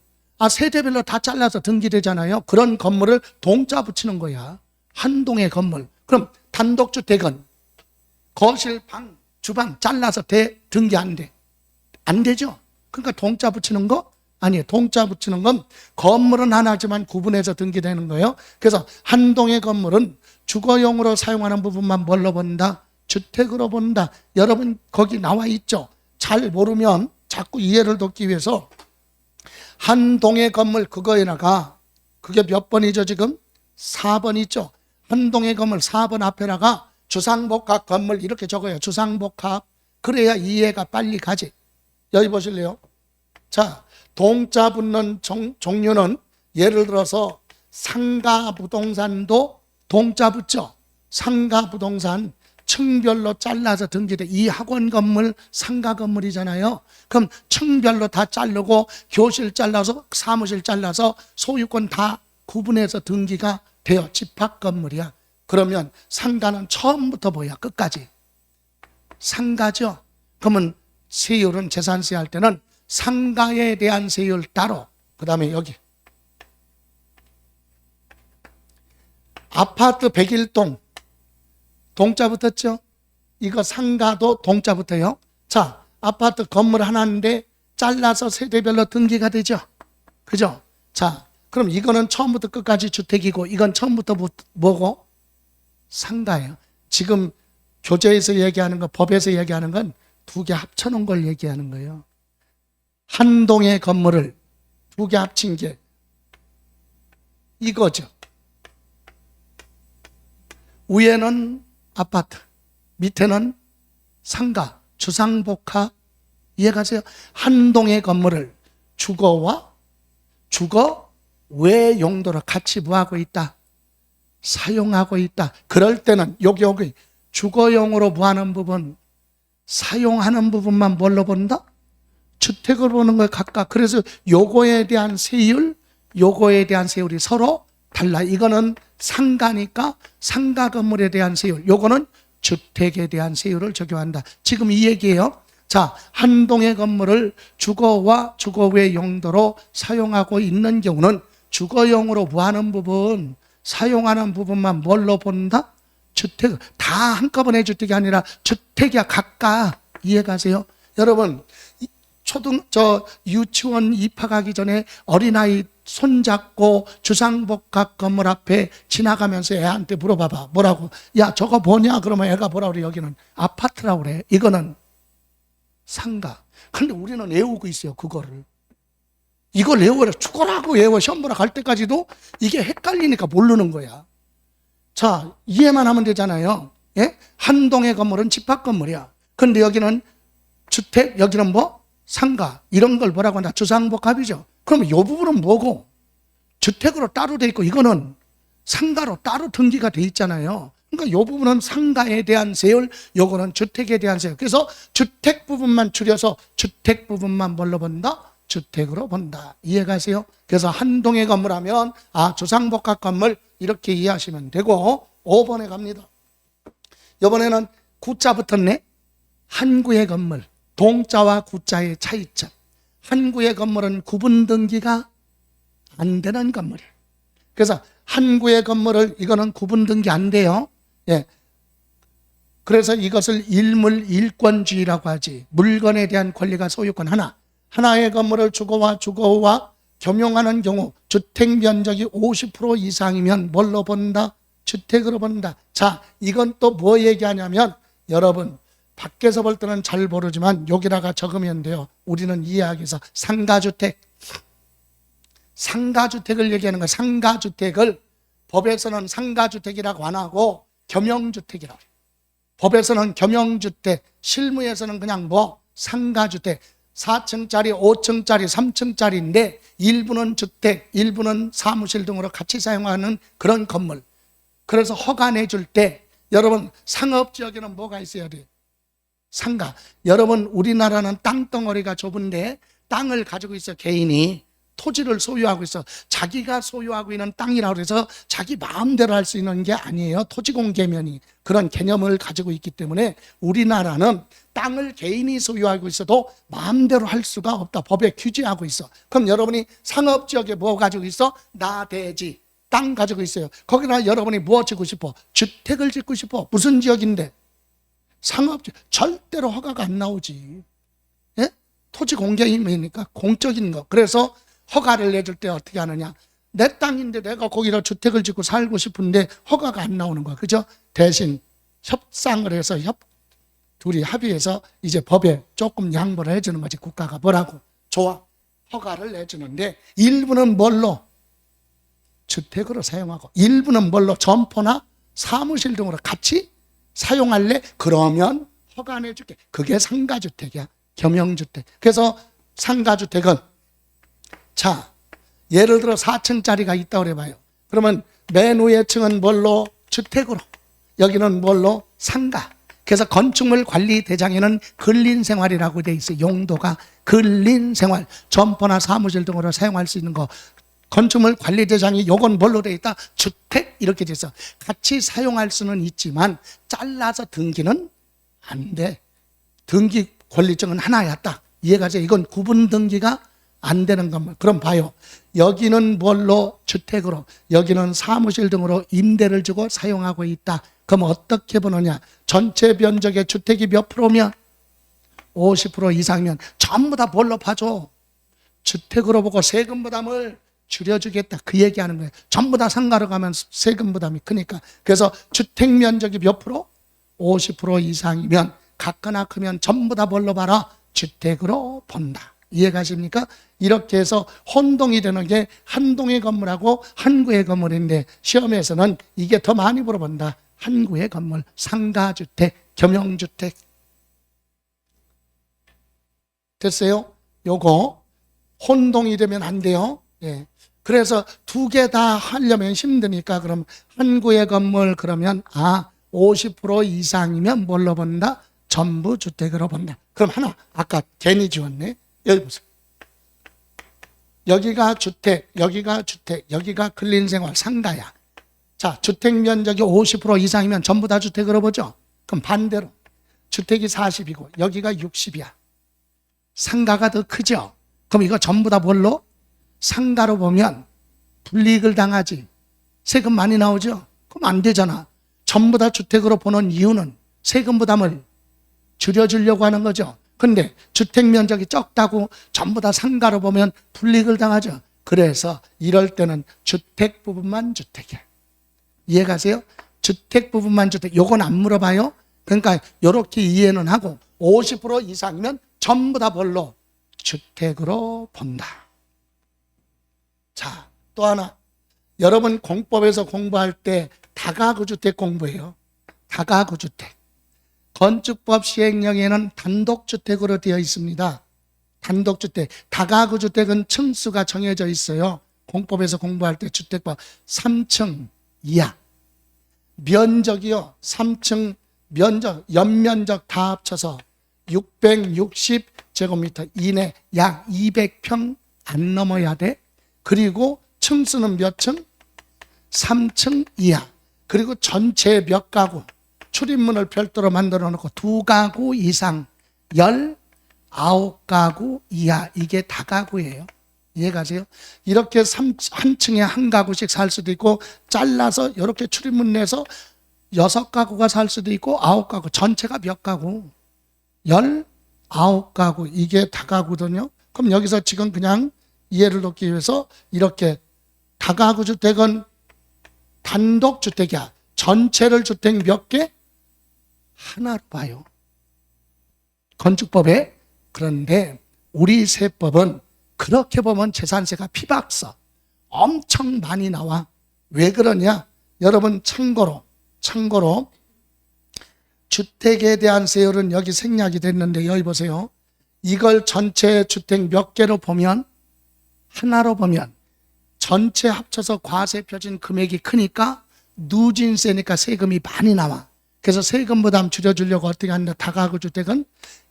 세대별로 다 잘라서 등기되잖아요. 그런 건물을 동자 붙이는 거야. 한 동의 건물. 그럼 단독주택은 거실, 방, 주방 잘라서 등기 안 돼. 안 되죠. 그러니까 동자 붙이는 거 아니에요. 동자 붙이는 건 건물은 하나지만 구분해서 등기되는 거예요. 그래서 한 동의 건물은 주거용으로 사용하는 부분만 뭘로 본다? 주택으로 본다. 여러분 거기 나와 있죠. 잘 모르면 자꾸 이해를 돕기 위해서 한 동의 건물 그거에다가 그게 몇 번이죠 지금? 4번 있죠. 한 동의 건물 4번 앞에다가 주상복합 건물 이렇게 적어요. 주상복합. 그래야 이해가 빨리 가지. 여기 보실래요? 자, 동자 붙는 종류는 예를 들어서 상가부동산도 동자 붙죠. 상가부동산 층별로 잘라서 등기돼. 이 학원 건물 상가 건물이잖아요. 그럼 층별로 다 자르고 교실 잘라서 사무실 잘라서 소유권 다 구분해서 등기가 돼요. 집합 건물이야. 그러면 상가는 처음부터 뭐야? 끝까지 상가죠. 그러면 세율은 재산세 할 때는 상가에 대한 세율 따로, 그 다음에 여기 아파트 101동 동자 붙었죠? 이거 상가도 동자 붙어요. 자, 아파트 건물 하나인데 잘라서 세대별로 등기가 되죠. 그죠? 자, 그럼 이거는 처음부터 끝까지 주택이고 이건 처음부터 뭐고? 상가예요. 지금 교재에서 얘기하는 거, 법에서 얘기하는 건 두 개 합쳐놓은 걸 얘기하는 거예요. 한 동의 건물을 두 개 합친 게 이거죠. 위에는 아파트, 밑에는 상가, 주상복합. 이해가세요? 한 동의 건물을 주거와 주거 외 용도로 같이 뭐하고 있다? 사용하고 있다. 그럴 때는 여기 주거용으로 뭐하는 부분, 사용하는 부분만 뭘로 본다? 주택을 보는 거예요. 각각. 그래서 요거에 대한 세율, 요거에 대한 세율이 서로 달라. 이거는 상가니까 상가 건물에 대한 세율, 요거는 주택에 대한 세율을 적용한다. 지금 이 얘기예요. 자, 한 동의 건물을 주거와 주거 외 용도로 사용하고 있는 경우는 주거용으로 뭐하는 부분, 사용하는 부분만 뭘로 본다? 주택. 다 한꺼번에 주택이 아니라 주택이야. 각각. 이해가세요? 여러분 유치원 입학하기 전에 어린아이 손잡고 주상복합 건물 앞에 지나가면서 애한테 물어봐봐. 뭐라고? 야, 저거 뭐냐? 그러면 애가 뭐라 그래? 여기는 아파트라고 그래. 이거는 상가. 근데 우리는 외우고 있어요, 그거를. 이걸 외워라. 죽어라고 외워. 시험 보러 갈 때까지도 이게 헷갈리니까 모르는 거야. 자, 이해만 하면 되잖아요. 예? 한 동의 건물은 집합 건물이야. 근데 여기는 주택, 여기는 뭐? 상가. 이런 걸 뭐라고 한다? 주상복합이죠. 그럼 이 부분은 뭐고? 주택으로 따로 돼 있고 이거는 상가로 따로 등기가 돼 있잖아요. 그러니까 이 부분은 상가에 대한 세율, 요거는 주택에 대한 세율. 그래서 주택 부분만 줄여서 주택 부분만 뭘로 본다? 주택으로 본다. 이해가세요? 그래서 한 동의 건물 하면 주상복합 건물 이렇게 이해하시면 되고 5번에 갑니다. 이번에는 구자 붙었네. 한구의 건물. 동자와 구자의 차이점. 한구의 건물은 구분 등기가 안 되는 건물이에요. 그래서 한구의 건물을 이거는 구분 등기 안 돼요. 예. 그래서 이것을 일권주의라고 하지. 물건에 대한 권리가 소유권 하나. 하나의 건물을 주거와 주거와 겸용하는 경우 주택 면적이 50% 이상이면 뭘로 본다? 주택으로 본다. 자, 이건 또 뭐 얘기하냐면 여러분 밖에서 볼 때는 잘 모르지만 여기다가 적으면 돼요. 우리는 이해하기 위해서 상가주택. 상가주택을 얘기하는 거예요. 상가주택을 법에서는 상가주택이라고 안 하고 겸용주택이라고 해요. 법에서는 겸용주택, 실무에서는 그냥 상가주택. 4층짜리, 5층짜리, 3층짜리인데 일부는 주택, 일부는 사무실 등으로 같이 사용하는 그런 건물. 그래서 허가내 줄 때 여러분 상업지역에는 뭐가 있어야 돼요? 상가. 여러분, 우리나라는 땅덩어리가 좁은데 땅을 가지고 있어. 개인이 토지를 소유하고 있어. 자기가 소유하고 있는 땅이라고 해서 자기 마음대로 할 수 있는 게 아니에요. 토지공개면이 그런 개념을 가지고 있기 때문에 우리나라는 땅을 개인이 소유하고 있어도 마음대로 할 수가 없다. 법에 규제하고 있어. 그럼 여러분이 상업지역에 뭐 가지고 있어? 나대지 땅 가지고 있어요. 거기다 여러분이 뭐 짓고 싶어? 주택을 짓고 싶어. 무슨 지역인데? 상업지역. 절대로 허가가 안 나오지. 예? 토지공개면이니까 공적인 거. 그래서 허가를 내줄 때 어떻게 하느냐? 내 땅인데 내가 거기다 주택을 짓고 살고 싶은데 허가가 안 나오는 거야. 그죠? 대신 협상을 해서 둘이 합의해서 이제 법에 조금 양보를 해주는 거지. 국가가 뭐라고? 좋아. 허가를 내주는데 일부는 뭘로? 주택으로 사용하고 일부는 뭘로? 점포나 사무실 등으로 같이 사용할래? 그러면 허가 내줄게. 그게 상가주택이야. 겸용주택. 그래서 상가주택은 자, 예를 들어 4층짜리가 있다고 그래봐요. 그러면 맨 위에 층은 뭘로? 주택으로. 여기는 뭘로? 상가. 그래서 건축물 관리 대장에는 근린생활이라고 돼 있어요. 용도가 근린생활. 점포나 사무실 등으로 사용할 수 있는 거. 건축물 관리 대장이 요건 뭘로 돼 있다? 주택 이렇게 돼 있어. 같이 사용할 수는 있지만 잘라서 등기는 안 돼. 등기 권리증은 하나야 딱. 이해가 돼? 이건 구분 등기가 안 되는 것만. 그럼 봐요. 여기는 뭘로? 주택으로. 여기는 사무실 등으로 임대를 주고 사용하고 있다. 그럼 어떻게 보느냐? 전체 면적의 주택이 몇 프로면? 50% 이상이면 전부 다 뭘로 봐줘? 주택으로 보고 세금 부담을 줄여주겠다. 그 얘기하는 거예요. 전부 다 상가로 가면 세금 부담이 크니까. 그래서 주택 면적이 몇 프로? 50% 이상이면 같거나 크면 전부 다 뭘로 봐라? 주택으로 본다. 이해가십니까? 이렇게 해서 혼동이 되는 게 한 동의 건물하고 한 구의 건물인데 시험에서는 이게 더 많이 물어본다. 한 구의 건물, 상가주택, 겸용주택. 됐어요? 요거 혼동이 되면 안 돼요. 예. 그래서 두 개 다 하려면 힘드니까 그럼 한 구의 건물 그러면 50% 이상이면 뭘로 본다? 전부 주택으로 본다. 그럼 하나 아까 괜히 지웠네. 여기 보세요. 여기가 주택, 여기가 주택, 여기가 근린생활 상가야. 자, 주택 면적이 50% 이상이면 전부 다 주택으로 보죠. 그럼 반대로 주택이 40이고 여기가 60이야. 상가가 더 크죠. 그럼 이거 전부 다 뭘로? 상가로 보면 불이익을 당하지. 세금 많이 나오죠. 그럼 안 되잖아. 전부 다 주택으로 보는 이유는 세금 부담을 줄여주려고 하는 거죠. 근데 주택 면적이 적다고 전부 다 상가로 보면 불이익을 당하죠. 그래서 이럴 때는 주택 부분만 주택이야. 이해가세요? 주택 부분만 주택. 요건 안 물어봐요. 그러니까 이렇게 이해는 하고 50% 이상이면 전부 다 뭘로? 주택으로 본다. 자, 또 하나. 여러분 공법에서 공부할 때 다가구주택 공부해요. 다가구주택. 건축법 시행령에는 단독주택으로 되어 있습니다. 단독주택. 다가구주택은 층수가 정해져 있어요. 공법에서 공부할 때 주택법 3층 이하. 면적이요. 3층 면적, 연면적 다 합쳐서 660제곱미터 이내 약 200평 안 넘어야 돼. 그리고 층수는 몇 층? 3층 이하. 그리고 전체 몇 가구? 출입문을 별도로 만들어 놓고 2가구 이상 19가구 이하. 이게 다가구예요. 이해가세요? 이렇게 한 층에 한 가구씩 살 수도 있고 잘라서 이렇게 출입문 내서 6가구가 살 수도 있고 9가구. 전체가 몇 가구? 19가구. 이게 다가구거든요. 그럼 여기서 지금 그냥 이해를 돕기 위해서 이렇게 다가구 주택은 단독주택이야. 전체를 주택 몇 개? 하나로 봐요. 건축법에. 그런데 우리 세법은 그렇게 보면 재산세가 피박서 엄청 많이 나와. 왜 그러냐? 여러분 참고로 주택에 대한 세율은 여기 생략이 됐는데 여기 보세요. 이걸 전체 주택 몇 개로 보면 하나로 보면 전체 합쳐서 과세 표준 금액이 크니까 누진세니까 세금이 많이 나와. 그래서 세금 부담 줄여주려고 어떻게 하는데 다가구 주택은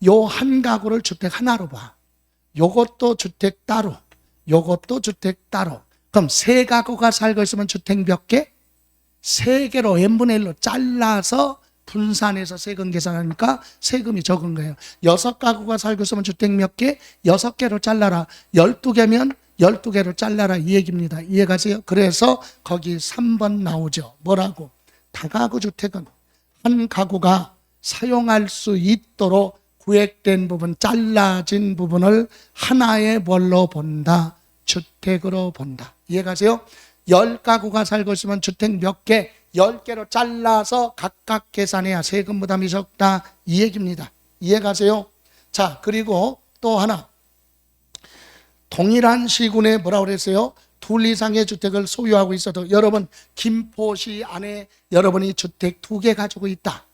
요 한 가구를 주택 하나로 봐. 요것도 주택 따로, 요것도 주택 따로. 그럼 세 가구가 살고 있으면 주택 몇 개? 세 개로 n분의 1로 잘라서 분산해서 세금 계산하니까 세금이 적은 거예요. 6가구가 살고 있으면 주택 몇 개? 6개로 잘라라. 12개면 12개로 잘라라 이 얘기입니다. 이해가세요? 그래서 거기 3번 나오죠. 뭐라고? 다가구 주택은 한 가구가 사용할 수 있도록 구획된 부분, 잘라진 부분을 하나의 뭘로 본다? 주택으로 본다. 이해가세요? 10가구가 살고 있으면 주택 몇 개? 10개로 잘라서 각각 계산해야 세금 부담이 적다 이 얘기입니다. 이해가세요? 자, 그리고 또 하나, 동일한 시군에 뭐라고 그랬어요? 둘 이상의 주택을 소유하고 있어도 여러분 김포시 안에 여러분이 주택 2개 가지고 있다.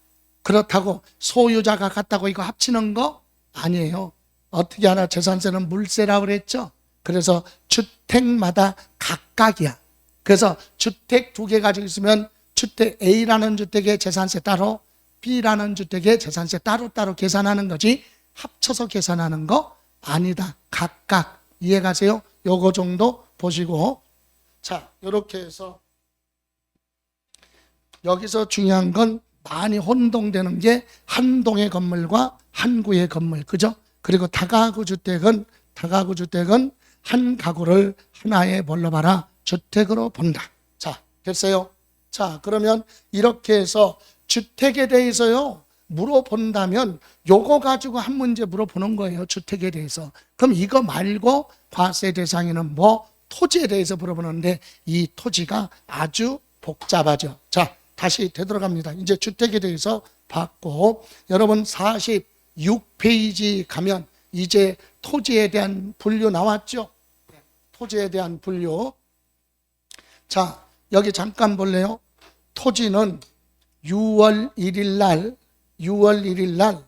그렇다고 소유자가 같다고 이거 합치는 거 아니에요. 어떻게 하나? 재산세는 물세라고 그랬죠. 그래서 주택마다 각각이야. 그래서 주택 2개 가지고 있으면 주택 A라는 주택의 재산세 따로, B라는 주택의 재산세 따로 계산하는 거지 합쳐서 계산하는 거 아니다. 각각. 이해가세요? 요거 정도 보시고, 자, 이렇게 해서 여기서 중요한 건 많이 혼동되는 게 한 동의 건물과 한 구의 건물, 그죠? 그리고 다가구 주택은 한 가구를 하나의 뭘로 봐라? 주택으로 본다. 자, 됐어요? 자, 그러면 이렇게 해서 주택에 대해서요 물어본다면 요거 가지고 한 문제 물어보는 거예요. 주택에 대해서. 그럼 이거 말고 과세 대상에는 뭐 토지에 대해서 물어보는데 이 토지가 아주 복잡하죠. 자, 다시 되돌아갑니다. 이제 주택에 대해서 봤고, 여러분 46페이지 가면 이제 토지에 대한 분류 나왔죠? 토지에 대한 분류. 자, 여기 잠깐 볼래요? 토지는 6월 1일 날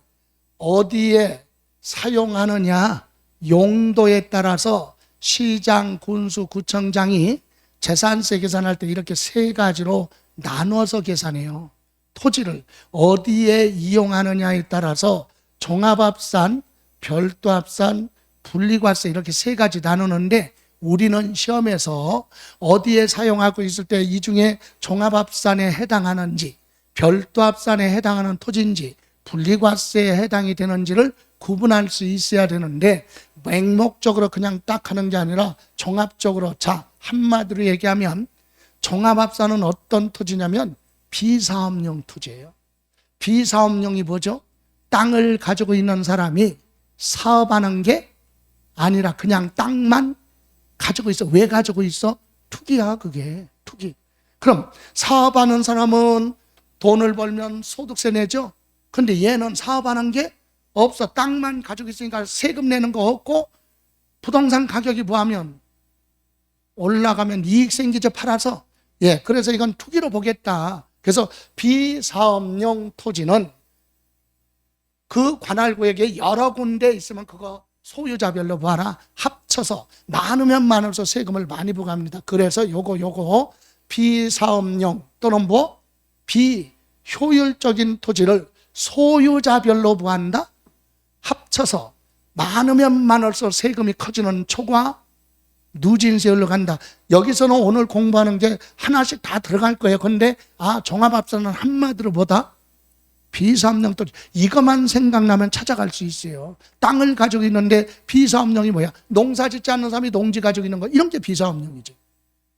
어디에 사용하느냐 용도에 따라서 시장, 군수, 구청장이 재산세 계산할 때 이렇게 세 가지로 나눠서 계산해요. 토지를 어디에 이용하느냐에 따라서 종합합산, 별도합산, 분리과세 이렇게 세 가지 나누는데 우리는 시험에서 어디에 사용하고 있을 때 이 중에 종합합산에 해당하는지, 별도합산에 해당하는 토지인지, 분리과세에 해당이 되는지를 구분할 수 있어야 되는데 맹목적으로 그냥 딱 하는 게 아니라 종합적으로. 자, 한마디로 얘기하면 종합합산은 어떤 토지냐면 비사업용 토지예요. 비사업용이 뭐죠? 땅을 가지고 있는 사람이 사업하는 게 아니라 그냥 땅만 가지고 있어. 왜 가지고 있어? 투기야, 그게. 투기. 그럼 사업하는 사람은 돈을 벌면 소득세 내죠? 근데 얘는 사업하는 게 없어. 땅만 가지고 있으니까 세금 내는 거 없고 부동산 가격이 뭐하면 올라가면 이익 생기죠, 팔아서. 예, 그래서 이건 투기로 보겠다. 그래서 비사업용 토지는 그 관할구역에 여러 군데 있으면 그거 소유자별로 봐라. 합쳐서 많으면 많을수록 세금을 많이 부과합니다. 그래서 요거 비사업용 또는 뭐 비효율적인 토지를 소유자별로 부과한다. 합쳐서 많으면 많을수록 세금이 커지는 초과 누진세율로 간다. 여기서는 오늘 공부하는 게 하나씩 다 들어갈 거예요. 근데 종합합산은 한마디로 뭐다? 비사업용 토지. 이것만 생각나면 찾아갈 수 있어요. 땅을 가지고 있는데 비사업용이 뭐야? 농사 짓지 않는 사람이 농지 가지고 있는 거, 이런 게 비사업용이죠.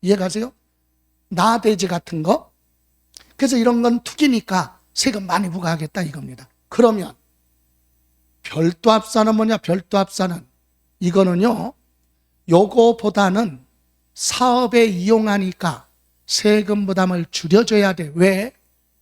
이해가세요? 나대지 같은 거. 그래서 이런 건 투기니까 세금 많이 부과하겠다 이겁니다. 그러면 별도합산은 뭐냐? 별도합산은 이거는요 요거보다는 사업에 이용하니까 세금 부담을 줄여줘야 돼. 왜?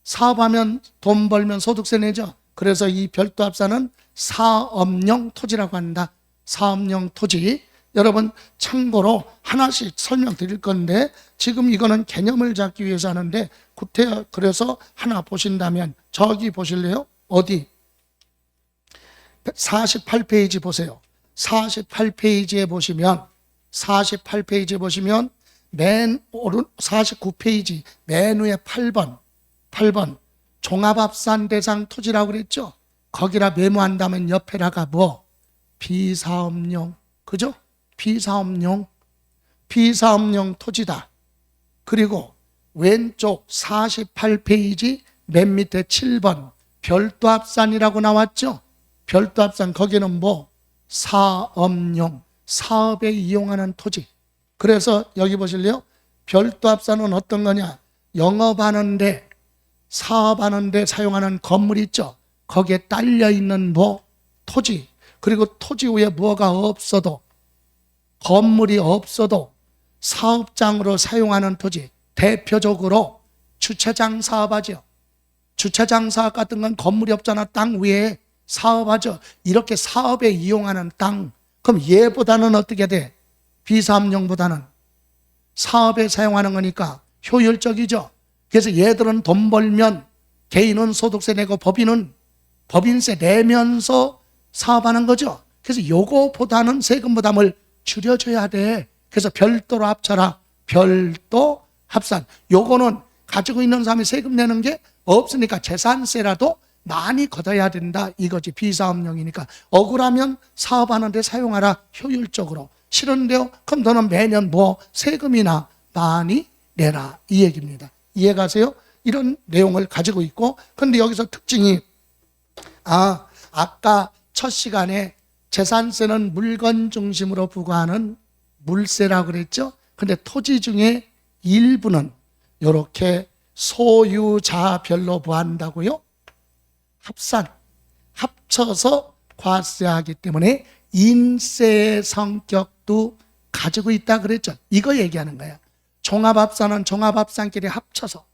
사업하면 돈 벌면 소득세 내죠. 그래서 이 별도합산은 사업용 토지라고 한다. 사업용 토지. 여러분 참고로 하나씩 설명드릴 건데 지금 이거는 개념을 잡기 위해서 하는데 그래서 하나 보신다면 저기 보실래요? 어디? 48페이지 보세요. 48페이지에 보시면 맨 오른 49페이지 맨 위에 8번 종합합산 대상 토지라고 그랬죠. 거기라 메모한다면 옆에다가 뭐 비사업용, 그죠? 비사업용 토지다. 그리고 왼쪽 48페이지 맨 밑에 7번 별도합산이라고 나왔죠. 별도합산 거기는 뭐 사업용, 사업에 이용하는 토지. 그래서 여기 보실래요? 별도합산은 어떤 거냐? 영업하는데, 사업하는데 사용하는 건물 있죠. 거기에 딸려있는 뭐 토지, 그리고 토지 위에 뭐가 없어도, 건물이 없어도 사업장으로 사용하는 토지, 대표적으로 주차장 사업하죠. 주차장 사업 같은 건 건물이 없잖아. 땅 위에 사업하죠. 이렇게 사업에 이용하는 땅. 그럼 얘보다는 어떻게 돼? 비사업용보다는 사업에 사용하는 거니까 효율적이죠. 그래서 얘들은 돈 벌면 개인은 소득세 내고 법인은 법인세 내면서 사업하는 거죠. 그래서 요거보다는 세금 부담을 줄여줘야 돼. 그래서 별도로 합쳐라. 별도 합산. 요거는 가지고 있는 사람이 세금 내는 게 없으니까 재산세라도 많이 걷어야 된다 이거지. 비사업용이니까. 억울하면 사업하는 데 사용하라. 효율적으로. 싫은데요? 그럼 너는 매년 뭐 세금이나 많이 내라 이 얘기입니다. 이해가세요? 이런 내용을 가지고 있고, 근데 여기서 특징이 아까 첫 시간에 재산세는 물건 중심으로 부과하는 물세라고 그랬죠. 근데 토지 중에 일부는 이렇게 소유자별로 부과한다고요. 합쳐서 과세하기 때문에 인세의 성격도 가지고 있다 그랬죠. 이거 얘기하는 거예요. 종합합산은 종합합산끼리 합쳐서,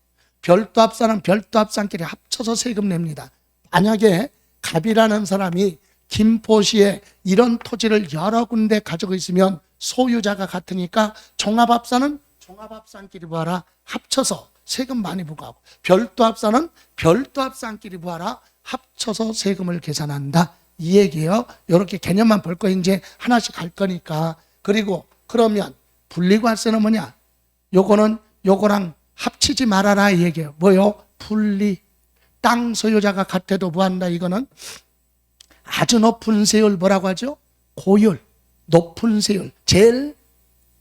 별도합산은 별도합산끼리 합쳐서 세금 냅니다. 만약에 갑이라는 사람이 김포시에 이런 토지를 여러 군데 가지고 있으면 소유자가 같으니까 종합합산은 종합합산끼리 부과하라. 합쳐서 세금 많이 부과하고, 별도합산은 별도합산끼리 부과하라. 합쳐서 세금을 계산한다 이 얘기예요. 이렇게 개념만 볼 거 이제 하나씩 갈 거니까. 그리고 그러면 분리과세는 뭐냐? 요거는 요거랑 합치지 말아라 이 얘기예요. 뭐요? 분리. 땅 소유자가 같아도 부한다. 이거는 아주 높은 세율 뭐라고 하죠? 고율. 높은 세율. 제일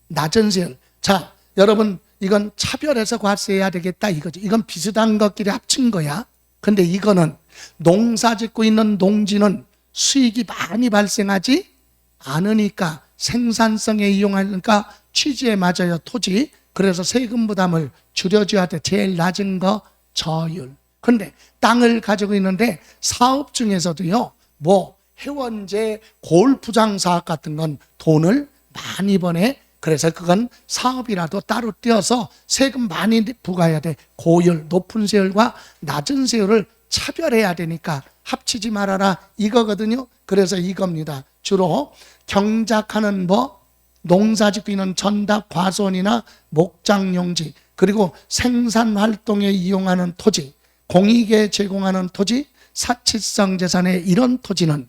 낮은 세율. 자, 여러분 이건 차별해서 과세해야 되겠다 이거죠. 이건 비슷한 것끼리 합친 거야. 근데 이거는 농사 짓고 있는 농지는 수익이 많이 발생하지 않으니까, 생산성에 이용하니까 취지에 맞아요. 토지. 그래서 세금 부담을 줄여줘야 돼. 제일 낮은 거 저율. 근데 땅을 가지고 있는데 사업 중에서도요, 뭐 회원제, 골프장 사업 같은 건 돈을 많이 버네. 그래서 그건 사업이라도 따로 떼어서 세금 많이 부과해야 돼. 고율, 높은 세율과 낮은 세율을 차별해야 되니까 합치지 말아라 이거거든요. 그래서 이겁니다. 주로 경작하는 뭐 농사 짓고 있는 전답 과수원이나 목장용지, 그리고 생산활동에 이용하는 토지, 공익에 제공하는 토지, 사치성 재산의 이런 토지는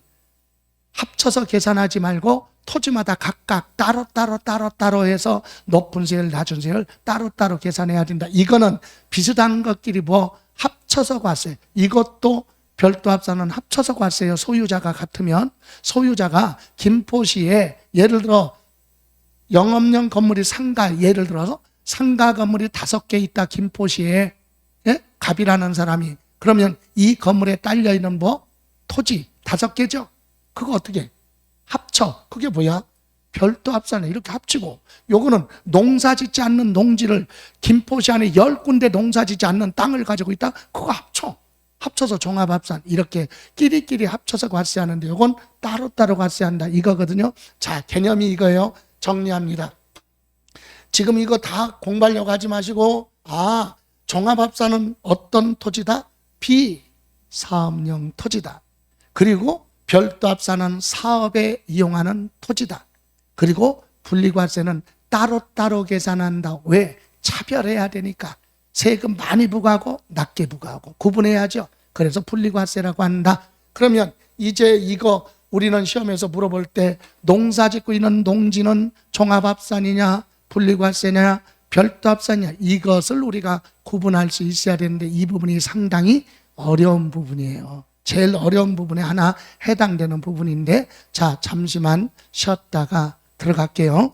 합쳐서 계산하지 말고 토지마다 각각 따로 해서 높은 세율, 낮은 세율 따로 계산해야 된다. 이거는 비슷한 것끼리 뭐 합쳐서 과세. 이것도 별도합산은 합쳐서 과세예요. 소유자가 같으면. 소유자가 김포시에 예를 들어 영업용 건물이 상가, 예를 들어서 상가 건물이 5개 있다 김포시에. 예? 갑이라는 사람이. 그러면 이 건물에 딸려있는 뭐 토지 5개죠. 그거 어떻게 합쳐? 그게 뭐야? 별도합산에 이렇게 합치고, 요거는 농사 짓지 않는 농지를 김포시 안에 10군데 농사 짓지 않는 땅을 가지고 있다? 그거 합쳐서 종합합산. 이렇게 끼리끼리 합쳐서 과세하는데 요건 따로따로 과세한다 이거거든요. 자, 개념이 이거예요. 정리합니다. 지금 이거 다 공부하려고 하지 마시고, 종합합산은 어떤 토지다? 비사업용 토지다. 그리고 별도합산은 사업에 이용하는 토지다. 그리고 분리과세는 따로따로 계산한다. 왜? 차별해야 되니까. 세금 많이 부과하고 낮게 부과하고 구분해야죠. 그래서 분리과세라고 한다. 그러면 이제 이거 우리는 시험에서 물어볼 때 농사 짓고 있는 농지는 종합합산이냐 분리과세냐 별도합산이냐, 이것을 우리가 구분할 수 있어야 되는데 이 부분이 상당히 어려운 부분이에요. 제일 어려운 부분에 하나 해당되는 부분인데, 자, 잠시만 쉬었다가 들어갈게요.